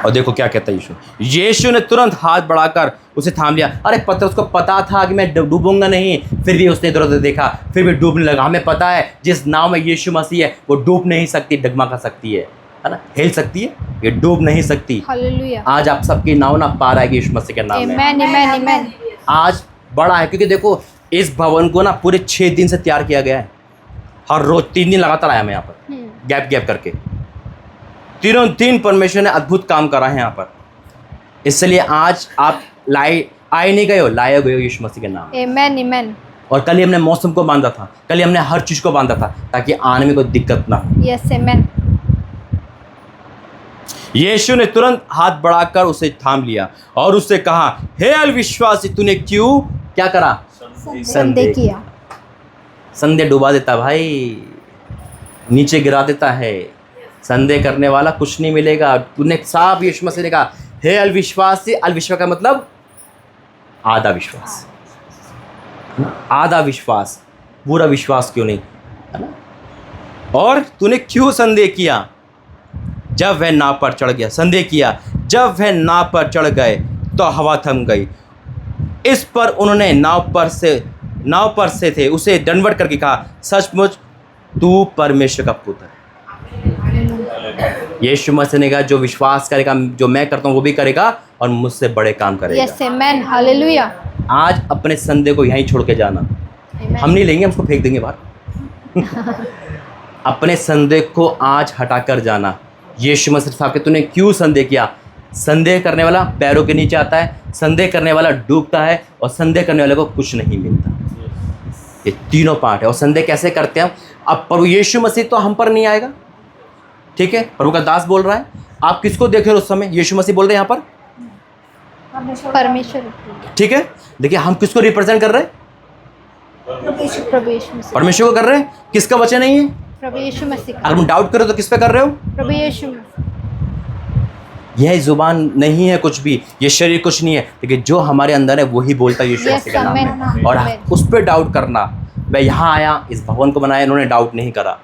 और देखो क्या कहता है यीशु ने तुरंत हाथ बढ़ाकर उसे थाम लिया। अरे पतरस को पता था कि मैं डूबूंगा नहीं, फिर भी उसने इधर उधर देखा, फिर भी डूबने लगा। हमें पता है जिस नाव में यीशु मसीह है वो डूब नहीं सकती, डगमगा सकती है ना, हिल सकती है, ये डूब नहीं सकती। हालेलुया। आज आप सबकी नाव ना पार आएगी यीशु मसीह के नाम में। आमीन आमीन आमीन। आज बड़ा है, क्योंकि देखो इस भवन को ना पूरे 6 दिन से तैयार किया गया है। हर रोज 3 दिन लगातार आया मैं यहाँ पर, गैप करके तीनों दिन परमेश्वर ने अद्भुत काम करा है यहाँ पर। इसलिए आज आप आए नहीं गए हो, लाए गए हो यीशु मसीह के नाम। आमीन आमीन। और कल ही हमने मौसम को बांधा था, कल ही हमने हर चीज को बांधा था, ताकि आने में कोई दिक्कत ना हो। यस आमीन। यीशु ने तुरंत हाथ बढ़ाकर उसे थाम लिया और उससे कहा, हे अविश्वासी, तूने क्यों क्या करा? संदेह किया। संदेह डुबा देता भाई, नीचे गिरा देता है। संदेह करने वाला कुछ नहीं मिलेगा। तूने साफ यीशु मसीह ने कहा, हे अविश्वासी। अविश्वास का मतलब आधा विश्वास, आधा विश्वास, पूरा विश्वास क्यों नहीं, है ना। और तूने क्यों संदेह किया? जब वह नाव पर चढ़ गया, संदेह किया, जब वह नाव पर चढ़ गए तो हवा थम गई। इस पर उन्होंने नाव पर से थे उसे दंडवत करके कहा, सचमुच तू परमेश्वर का पुत्र है। यीशु मसीह ने कहा, जो विश्वास करेगा, जो मैं करता हूँ वो भी करेगा और मुझसे बड़े काम करेगा। यस आमीन। हालेलुया। आज अपने संदेह को यहीं छोड़ के जाना। हम नहीं लेंगे, हम उसको फेंक देंगे बाहर। अपने संदेह को आज हटाकर जाना। यीशु मसीह साहब के तूने क्यों संदेह किया? संदेह करने वाला पैरों के नीचे आता है, संदेह करने वाला डूबता है, और संदेह करने वाले को कुछ नहीं मिलता। ये तीनों पार्ट है। और संदेह कैसे करते हैं? अब प्रभु यीशु मसीह तो हम पर नहीं आएगा, ठीक है, प्रभु का दास बोल रहा है। आप किसको देख रहे हो उस समय? यीशु मसीह बोल रहे हैं यहाँ पर, परमेश्वर। ठीक है। देखिए हम किसको रिप्रेजेंट कर रहे हैं? परमेश्वर को कर रहे हैं। किसका वचन नहीं है? प्रभु यीशु मसीह। अगर हम डाउट करें तो किस पे कर रहे हो? प्रभु यीशु। यह जुबान नहीं है कुछ भी, ये शरीर कुछ नहीं है, लेकिन जो हमारे अंदर है वही बोलता है यीशु मसीह के नाम में। और उस पर डाउट करना, मैं यहाँ आया, इस भवन को बनाया, इन्होंने डाउट नहीं करा,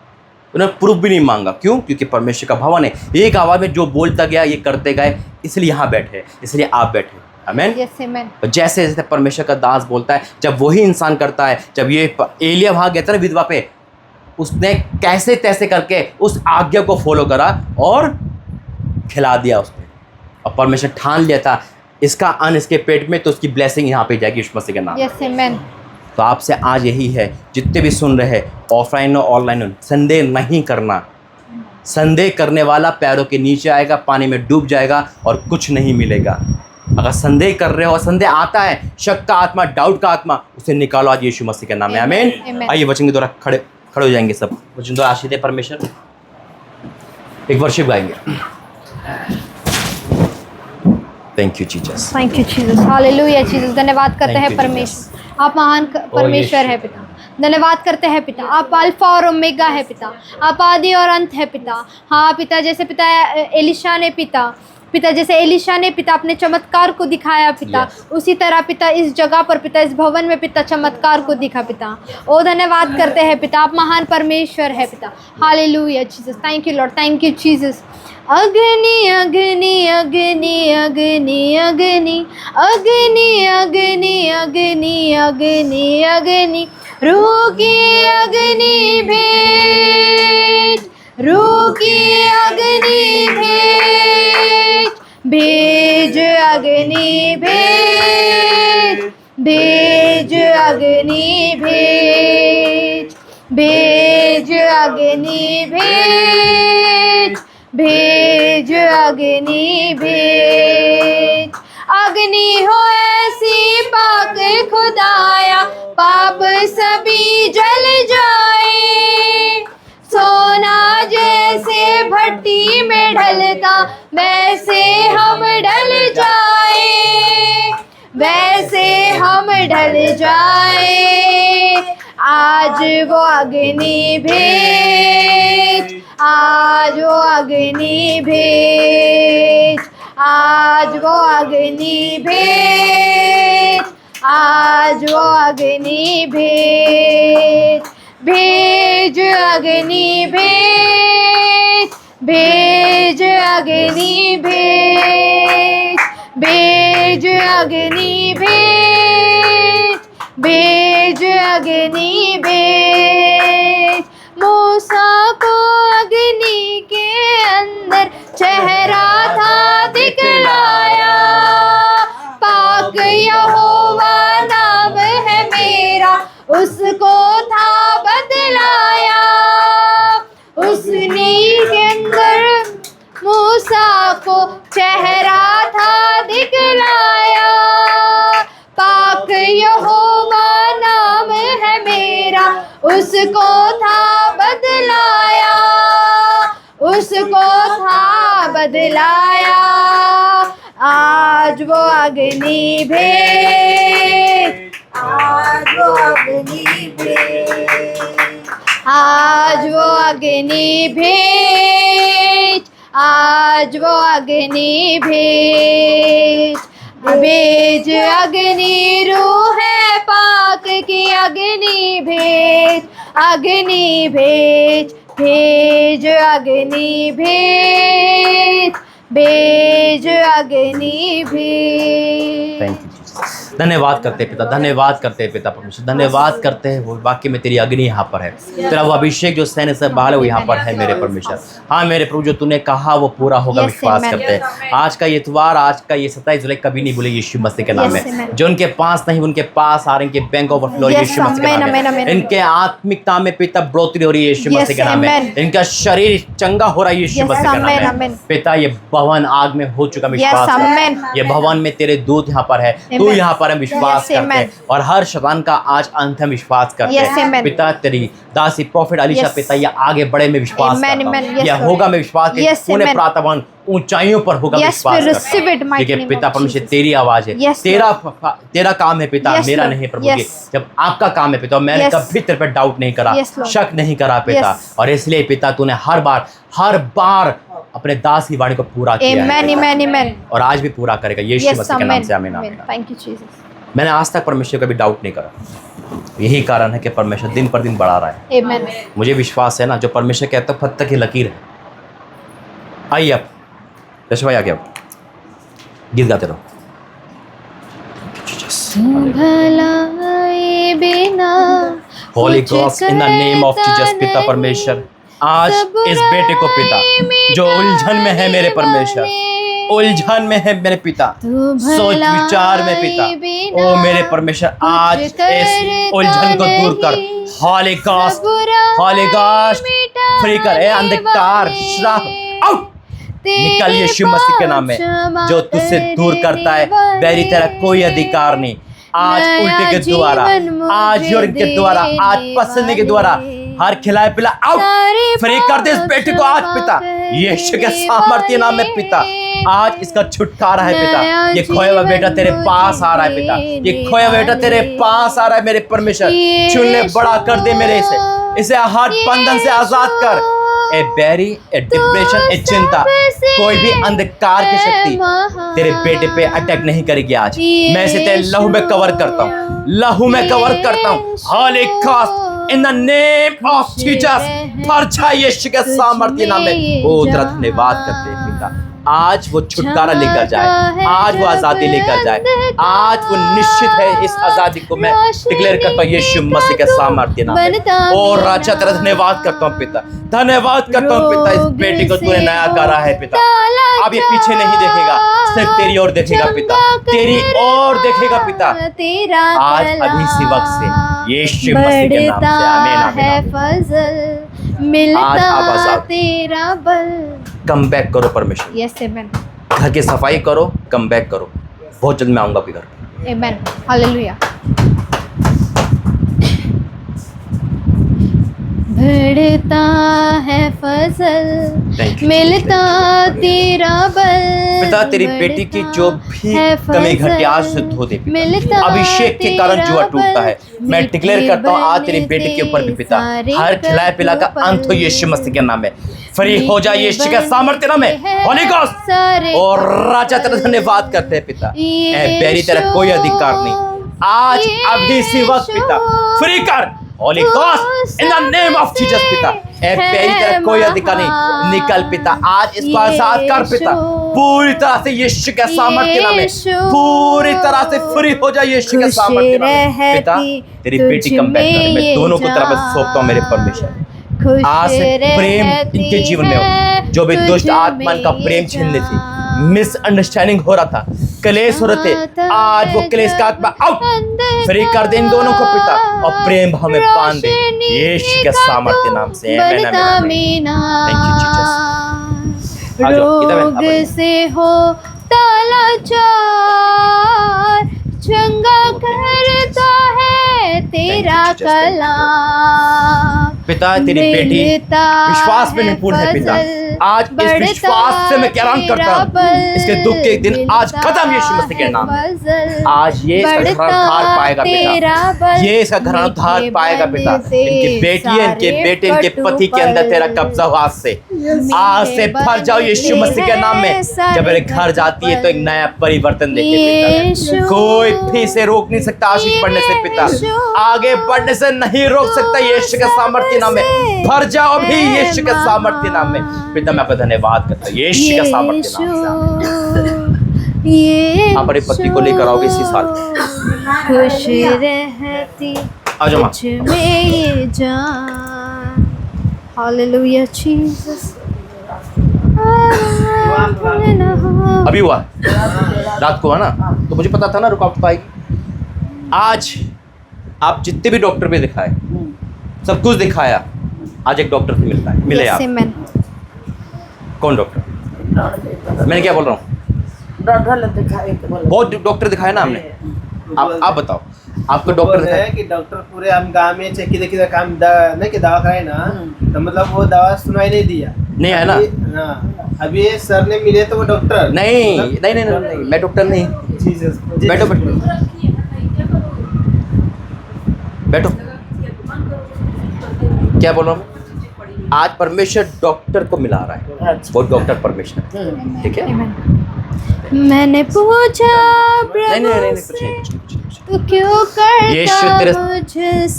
उन्होंने प्रूफ भी नहीं मांगा। क्यों? क्योंकि परमेश्वर का भवन है। एक आवाज़ में जो बोलता गया ये करते गए, इसलिए यहाँ बैठे, इसलिए आप बैठे। आमीन। यस आमीन। जैसे जैसे परमेश्वर का दास बोलता है, जब वही इंसान करता है। जब ये एलिया वहाँ गया था ना विधवा पे, उसने कैसे तैसे करके उस आज्ञा को फॉलो करा और खिला दिया उसने। और परमेश्वर ठान लिया था इसका अन्न इसके पेट में, तो उसकी ब्लेसिंग यहाँ पे जाएगी यीशु मसीह के नाम। यस आमीन। तो आपसे आज यही है, जितने भी सुन रहे हैं, ऑफलाइन और ऑनलाइन, संदेह नहीं करना। संदेह करने वाला पैरों के नीचे आएगा, पानी में डूब जाएगा और कुछ नहीं मिलेगा। अगर संदेह कर रहे हो और संदेह आता है, शक का आत्मा, डाउट का आत्मा, उसे निकालो आज यीशु मसीह के नाम में। आमीन। आइए वचन के द्वारा खड़े हो जाएंगे सब। वचन द्वारा आशीष दे परमेश्वर। एक वर्शिप गाएंगे। Thank you Jesus. Thank you Jesus. Hallelujah Jesus. धन्यवाद करते हैं परमेश्वर, आप महान परमेश्वर है पिता। धन्यवाद करते हैं पिता, आप अल्फा और ओमेगा है पिता, आप आदि और अंत है पिता। हाँ पिता, जैसे पिता एलिशा ने पिता जैसे एलिशा ने पिता अपने चमत्कार को दिखाया पिता, उसी तरह पिता इस जगह पर पिता, इस भवन में पिता चमत्कार को दिखा पिता। ओ धन्यवाद करते हैं पिता, आप महान परमेश्वर है पिता। Hallelujah Jesus. Thank you lord, thank you Jesus. अग्नि अग्नि अग्नि अग्नि अग्नि अग्नि अग्नि अग्नि अग्नि अग्नि रुकी अग्नि भेंट, रुकी अग्नि भेंट, भेज अग्नि भेंट, भेज अग्नि भेंट, भेज अग्नि भेंट, भेज अग्नि भेंट। अग्नि हो ऐसी पाक खुदाया, पाप सभी जल जाए, सोना जैसे मट्टी में ढलता वैसे हम ढल जाए, वैसे हम ढल जाए। आज वो अग्नि भेज, आज वो अग्नि भेज, आज वो अग्नि भेज, आज वो अग्नि भेज, भेज अग्नि भेज, भेज अग्नि भेज, भेज अग्नि भेज, भेज अग्नि भेज। मूसा को अग्नि के अंदर चेहरा था दिखलाया, पाक यहोवा नाम है मेरा, उसको था बदलाया। उसने के अंदर मूसा को चेहरा था दिखलाया, पाक यहोवा नाम है मेरा, उसको था बदलाया, उसको था बदलाया। आज वो अग्नि भेज, आज वो अग्नि भेज, आज वो अग्नि भेज, आज वो अग्नि भेज, भेज अग्नि रूह है पाक की अग्नि भेज, अग्नि भेज, भेज अग्नि भेज, भेज अग्नि भेज। Thank you. धन्यवाद करते हैं पिता, धन्यवाद करते हैं पिता परमेश्वर, धन्यवाद करते हैं। वो वाक्य में तेरी अग्नि यहाँ पर है, तेरा वो अभिषेक जो सैन्य से बाहर है वो यहाँ पर है मेरे परमेश्वर। हाँ मेरे प्रभु, जो तूने कहा वो पूरा होगा, विश्वास करते हैं। आज का ये इतवार, आज का ये 27 जुलाई कभी नहीं भूले यीशु मसीह के नाम में। जो उनके पास नहीं उनके पास आ रहे, इनके बैंक ओवरफ्लो यीशु मसीह के नाम में। इनके आत्मिकता में पिता बढ़ोतरी हो रही है यीशु मसीह के नाम में। इनका शरीर चंगा हो रहा है यीशु मसीह के नाम में। पिता ये भवन आग में हो चुका, विश्वास ये भवन में तेरे दूत यहाँ पर है, तू यहाँ पर हम विश्वास करते हैं और हर शैतान का आज अंत हम विश्वास करते हैं। पिता तेरी दासी प्रॉफिट अलीशा पिता ये आगे बढ़े में विश्वास करता हूं, यह होगा मैं विश्वास पूरे प्रातःभवन ऊंचाइयों पर होगा विश्वास करता हूं। देखिए पिता परमेश्वर तेरी आवाज है, तेरा काम है पिता, मेरा नहीं प्रभु जी। जब आपका काम है पिता, मैंने कभी तेरे पर डाउट नहीं करा, शक नहीं करा पिता, और इसलिए पिता तूने हर बार अपने दास की वाणी को पूरा किया है और आज भी पूरा करेगा यीशु मसीह के नाम से आमीन आमीन। Thank you Jesus. मैंने आज तक परमेश्वर का भी डाउट नहीं करा, यही कारण है कि परमेश्वर दिन पर दिन बढ़ा रहा है। आमीन। मुझे विश्वास है ना, जो परमेश्वर कहता है पत्थर की लकीर है। आइए अब यश भाई आगे अब गीत गाते रहो। Holi cross in the name of Jesus. पिता परमेश्वर आज इस बेटे को पिता जो उलझन में है मेरे परमेश्वर, उलझन में है मेरे पिता, सोच विचार में पिता, ओ मेरे परमेश्वर आज इस उलझन को दूर कर। होली गॉस्ट फ्री कर, अंधकार श्राप आउट निकल यीशु मसीह के नाम में, जो तुझसे दूर करता है बैरी तेरा कोई अधिकार नहीं। आज उल्टे के द्वारा, आज यूरिन के द्वारा, आज पसीने के द्वारा हर खिलाए पिला आउट फ्री कर दे इस बेटे को आज पिता यीशु के सामर्थ्य नाम में पिता। आज इसका छुटकारा है पिता, ये खोया हुआ बेटा तेरे पास आ रहा है पिता, ये खोया बेटा तेरे पास आ रहा है मेरे परमेश्वर। चुनने बड़ा कर दे मेरे इसे हर बंधन से आजाद कर। ए बैरी, ए डिप्रेशन, ए चिंता, कोई भी अंधकार की शक्ति तेरे बेटे पे अटैक नहीं करेगी आज। मैं इसे तेरे लहू में कवर करता हूँ, लहू में कवर करता हूँ। Holi ghost in the name of Jesus, परछाई यीशु के सामर्थ्य नाम में। ओ तेरा धन्यवाद करते हैं पिता, आज वो छुटकारा लेकर जाए, आज वो आजादी लेकर जाए, आज वो निश्चित है इस आजादी को मैं डिक्लेयर करता हूँ यीशु मसीह के सामर्थ्य नाम में। और राजा तेरा धन्यवाद करता हूँ पिता, धन्यवाद करता हूँ पिता, इस बेटे को तूने नया करा है पिता। अब ये पीछे नहीं देखेगा, सिर्फ तेरी ओर देखेगा पिता, तेरी ओर देखेगा पिता। आज अभी इसी वक्त से यीशु मसीह के नाम से आमीन आमीन। मिलता तेरा बल। कम बैक करो परमेश्वर, यस आमेन। घर की सफाई करो, कम बैक करो, बहुत जल्द मैं आऊंगा आपके घर। आमेन, हालेलुया। बढ़ता है फजल, Thank you. मिलता तेरा बल। पिता तेरी बेटी की जो भी कमी घटी आज शुद्ध हो दे पिता। अभिषेक के कारण जुआ टूटता है। मैं डिक्लेयर करता हूँ आज तेरी बेटी के ऊपर भी पिता हर खिलाए पिला का अंत हो यीशु मसीह के नाम में। फ्री हो जाए यीशु के सामर्थ्य नाम में। होली गोस्ट और राजा तेरा धन्यवाद करते हैं पिता। ए बेरी तेरा कोई अधिकार नहीं। आज अभी इसी वक्त पिता फ्री कर Holi ghost in the name of Jesus पिता। ए बेरी तेरा कोई अधिकार नहीं। निकल पिता आज इसको आजाद कर पिता पूरी तरह से यीशु के सामर्थ्य नाम में। पूरी तरह से फ्री हो जाए यीशु के सामर्थ्य नाम में पिता। तेरी बेटी कम बैठ कर मैं दोनों को तरफ सौंपता हूँ मेरे परमेश्वर। आज से प्रेम इनके जीवन में हो। जो भी दुष्ट आत्मा इनका प्रेम छीनने थी, मिसअंडरस्टैंडिंग हो रहा था, कलेश हो रहे थे, आज वो कलेश का आत्मा आउट फ्री कर दे इन दोनों को पिता और प्रेम भाव में बांध दे यीशु के सामर्थ्य नाम से। आमीन। Thank you Jesus. आ जाओ इधर रोग से हो ताला चार, चंगा करता है तेरा कलाम। पिता तेरी बेटी विश्वास में निपुण है पिता। आज इस विश्वास से मैं ऐलान करता हूँ इसके दुख के दिन आज खत्म यीशु मसीह के नाम में। आज ये इसका घर उद्धार पाएगा पिता। ये इसका घर उद्धार पाएगा पिता। इनकी बेटी है, इनके बेटे, इनके पति के अंदर तेरा कब्जा हो। आज से भर जाओ यीशु मसीह के नाम में। जब मेरे घर जाती है तो एक नया परिवर्तन देखे पिता। कोई भी इसे रोक नहीं सकता आशीष बढ़ने से पिता। आगे बढ़ने से नहीं रोक सकता यीशु के सामर्थ्य नाम में। भर जाओ भी यीशु के सामर्थ्य नाम में पिता। मैं आपका धन्यवाद करता हूँ यीशु के सामर्थ्य नाम से। आप अपने पति को लेकर आओगे इसी साल खुश रहती आ जाओ में ये जान। Hallelujah Jesus. अभी हुआ रात को है ना, तो मुझे पता था ना रुकावट आएगी। आज आप जितने भी डॉक्टर पे दिखाए, सब कुछ दिखाया, आज एक डॉक्टर से मिलता है। मिले आप? कौन डॉक्टर? मैंने क्या बोल रहा हूँ? बहुत डॉक्टर दिखाया ना हमने। आप बताओ आपको डॉक्टर दिखाया कि डॉक्टर पूरे हम गाँव में चेक किधर काम नहीं कि दवा कराए ना, तो मतलब वो दवा सुनाई नहीं दिया। नहीं है ना? अभी सर ने मिले तो वो डॉक्टर नहीं नहीं नहीं नहीं, मैं डॉक्टर नहीं। बैठो बैठो बैठो। क्या बोल रहा हूँ? आज परमेश्वर डॉक्टर को मिला रहा है। वो डॉक्टर परमेश्वर, ठीक है? मैंने पूछा नहीं नहीं नहीं कुछ नहीं। तू क्यों करता यीशु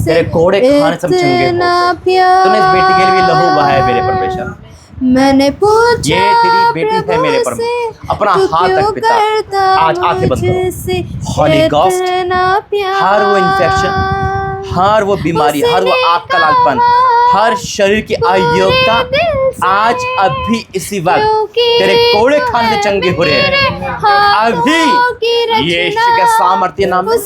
तेरे कोड़े खाने सब चंगे हो। तूने इस बेटी के लिए लहू बहाया मेरे परमेश्वर। मैंने पूछा ये तेरी बेटी है मेरे परमेश्वर। अपना हाथ रख पिता। आज आंखें बंद करो। हॉली गॉस्ट हर वो इन्फेक्शन, हर वो बीमारी, हर वो आग का लालपन, हर शरीर की अयोग्यता आज अभी इसी वक्त तेरे कोड़े खाने से चंगे हो रहे हैं। अभी यीशु के सामर्थ्य नाम में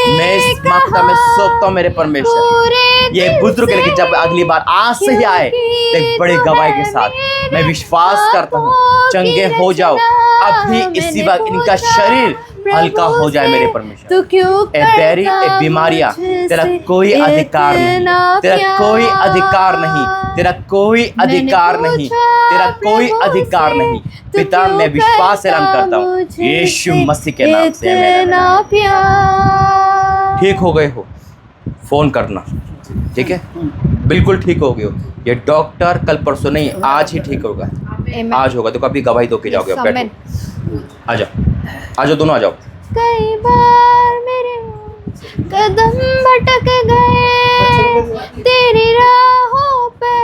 मैं इस माता में सौंपता हूँ मेरे परमेश्वर। ये बुजुर्ग लेके जब अगली बार आज से ही आए एक बड़ी गवाही के साथ मैं विश्वास करता हूँ चंगे हो जाओ। अभी इसी वक्त इनका शरीर हल्का हो जाए मेरे परमेश्वर। तो क्यों बेरी बीमारियां तेरा कोई अधिकार नहीं, तेरा कोई अधिकार नहीं, तेरा कोई अधिकार नहीं, तेरा कोई अधिकार नहीं पिता। मैं विश्वास ऐलान करता हूँ यीशु मसीह के नाम से ठीक हो गए हो। फोन करना, ठीक है? बिल्कुल ठीक हो गए हो। ये डॉक्टर कल परसों नहीं आज ही ठीक होगा। आज होगा तो कभी गवाही दो के जाओगे। बैठो, आ जाओ दोनों आ जाओ। कई बार मेरे कदम भटक गए तेरी राहों पर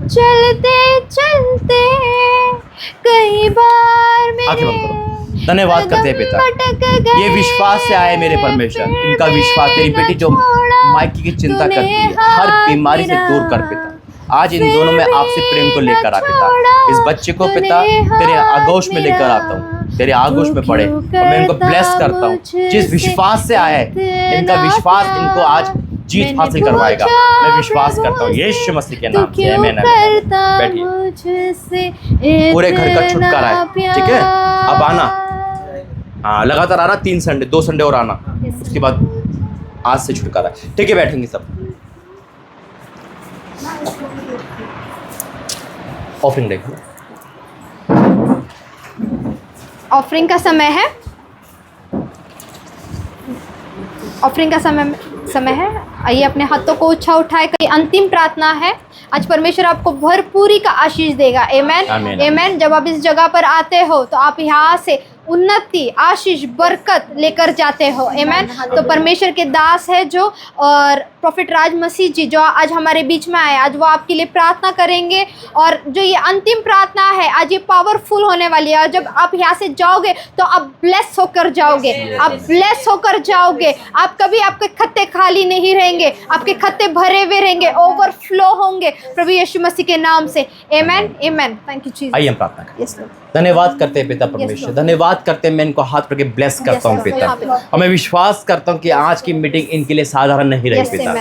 चलते चलते। कई बार मेरे धन्यवाद करते हैं पिता। ये विश्वास से आए मेरे परमेश्वर। इनका विश्वास तेरी बेटी जो माइकी की चिंता करती है हर बीमारी से दूर कर पिता। आज इन दोनों में आपसे प्रेम को लेकर आ पिता। इस बच्चे को पिता तेरे आगोश में लेकर आता हूँ, तेरे आगोश में पड़े और मैं इनको ब्लेस करता हूँ। जिस विश्वास से आया है इनका विश्वास इनको आज जीत हासिल करवाएगा। मैं विश्वास करता हूँ यीशु मसीह के नाम से। आमीन। बैठिए। पूरे घर का छुटकारा है, ठीक है? अब आना, हाँ लगातार आना। 3 संडे 2 संडे और आना, उसके बाद आज से छुटकारा है, ठीक है? बैठेंगे सब। ऑफरिंग देखो, ऑफरिंग का समय है, ऑफरिंग का समय है। आइए अपने हाथों को ऊंचा उठाए, कहीं अंतिम प्रार्थना है। आज परमेश्वर आपको भरपूरी का आशीष देगा। आमेन, आमेन। जब आप इस जगह पर आते हो तो आप यहाँ से उन्नति, आशीष, बरकत लेकर जाते हो। आमेन। तो परमेश्वर के दास है जो, और प्रॉफिट राज मसीह जी जो आज हमारे बीच में आए, आज वो आपके लिए प्रार्थना करेंगे। और जो ये अंतिम प्रार्थना है आज ये पावरफुल होने वाली है। और जब आप यहाँ से जाओगे तो आप ब्लेस होकर जाओगे, आप ब्लेस होकर जाओगे। आप कभी आपके खत्ते खाली नहीं रहेंगे, आपके खत्ते भरे हुए रहेंगे, ओवरफ्लो होंगे प्रभु यीशु मसीह के नाम से। Amen, amen. Thank you Jesus. आइए हम प्रार्थना करें। Yes lord. धन्यवाद करते हैं पिता परमेश्वर, धन्यवाद करते हैं। मैं इनको हाथ पकड़ के ब्लेस करता हूँ पिता, और मैं विश्वास करता हूँ कि आज की मीटिंग इनके लिए साधारण नहीं रही पिता।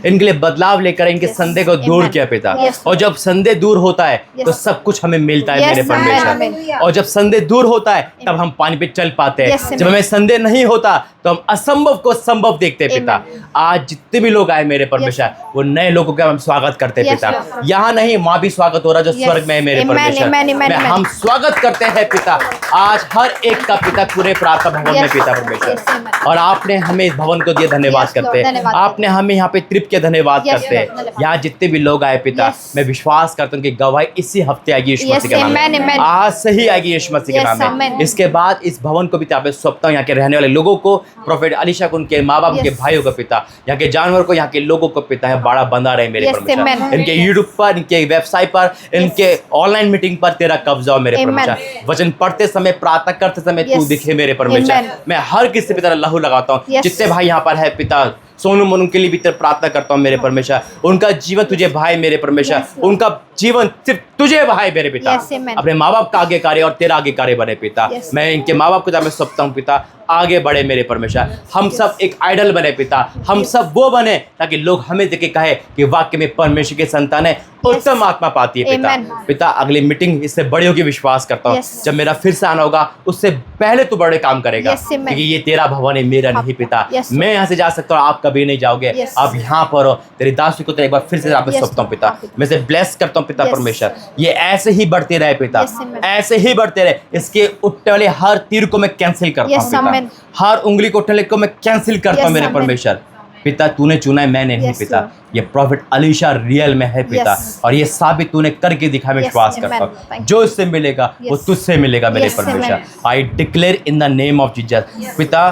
इनके लिए बदलाव लेकर इनके संदेह को दूर किया पिता। और जब संदेह दूर होता है तो सब कुछ हमें मिलता है मेरे परमेश्वर। और जब संदेह दूर होता है तब हम पानी पे चल पाते हैं। जब हमें संदेह नहीं होता तो हम असंभव को संभव देखते हैं पिता। आज जितने भी लोग आए मेरे परमेश्वर, वो नए लोगों का हम स्वागत करते हैं पिता। यहाँ नहीं, वहाँ भी स्वागत हो रहा जो स्वर्ग में है मेरे परमेश्वर। मैं हम स्वागत करते हैं पिता आज हर एक का पिता, पूरे प्रार्थना भवन में पिता परमेश्वर। और आपने हमें इस भवन को दिया, धन्यवाद करते हैं। आपने हमें यहाँ पे ट्रिप के धन्यवाद करते हैं। यहाँ जितने भी लोग आए पिता, मैं विश्वास करता हूँ कि गवाही इसी हफ्ते आएगी यीशु मसीह के नाम में, आज से ही आएगी यीशु मसीह के नाम में। इसके बाद इस भवन को पिता मैं सौंपता हूँ यहाँ के रहने वाले लोगों को, प्रोफेट अलीशा को, उनके माँ बाप के भाइयों को पिता, यहाँ के जानवर को, यहाँ के लोगों को पिता है बड़ा बंधा रहे मेरे परमेश्वर। इनके यूट्यूब पर, इनके वेबसाइट पर, इनके ऑनलाइन मीटिंग पर तेरा कब्जा हो मेरे परमेश्वर। वचन पढ़ते समय, प्रार्थना करते समय तू दिखे मेरे परमेश्वर। मैं हर किसी पे तेरा लहू लगाता हूँ। जितने भाई यहाँ पर है पिता, सोनू मोनू के लिए भी तेरा प्रार्थना करता हूँ मेरे परमेश्वर। उनका जीवन तुझे भाई मेरे परमेश्वर, उनका जीवन सिर्फ तुझे भाई मेरे पिता। अपने माँ बाप का आगे कार्य और तेरा आगे कार्य बने पिता। मैं इनके माँ बाप को मैं सौंपता हूँ पिता, आगे बढ़े मेरे परमेश्वर। हम सब एक आइडल बने पिता, हम सब वो बने ताकि लोग हमें देख के कहे कि वाकई में परमेश्वर के संतान है, उत्तम आत्मा पाती है पिता। पिता अगली मीटिंग इससे बड़ी होगी, विश्वास करता हूँ। जब मेरा फिर से आना होगा उससे पहले तू बड़े काम करेगा, क्योंकि ये तेरा भवन है, मेरा नहीं पिता। मैं यहाँ से जा सकता हूँ, आप कभी नहीं जाओगे। आप यहाँ पर हो, तेरी दासी को तो एक बार फिर से आप सौंपता हूँ पिता। मैं से ब्लेस करता हूँ पिता परमेश्वर। ये ऐसे ही बढ़ते रहे पिता, ऐसे ही बढ़ते रहे। इसके उठने वाले हर तीर को मैं कैंसिल करता हूँ पिता, हर उंगली को उठने को मैं कैंसिल करता हूँ मेरे परमेश्वर। पिता तूने चुना है, मैंने नहीं पिता। ये प्रॉफिट अलीशा रियल में है पिता, और ये साबित तूने करके दिखा। मैं विश्वास करता हूँ जो इससे मिलेगा वो तुझसे मिलेगा मेरे परमेश्वर। I declare in the name of Jesus पिता,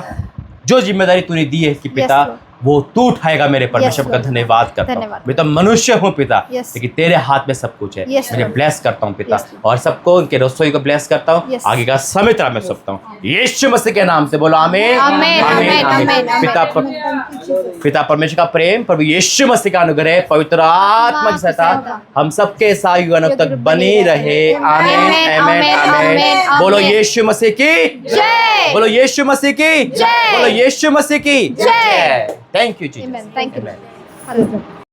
जो जिम्मेदारी तूने दी है कि पिता वो तू उठाएगा मेरे परमेश्वर का धन्यवाद करता हूँ। मैं तो मनुष्य हूँ पिता, लेकिन तेरे हाथ में सब कुछ है। मैं ब्लेस करता हूँ पिता, और सबको उनके रसोई को ब्लेस करता हूँ। आगे का समय तेरा मैं सौंपता हूँ यीशु मसीह के नाम से। बोलो आमीन, आमीन। पिता परमेश्वर का प्रेम, प्रभु यीशु मसीह का अनुग्रह, पवित्र आत्मा की सहायता हम सबके साथ तक बनी रहे। आमीन, आमीन, आमीन। बोलो यीशु मसीह की जय, बोलो यीशु मसीह की जय, बोलो यीशु मसीह की जय। Thank you, Jesus. Amen. Thank you. Amen. Hallelujah.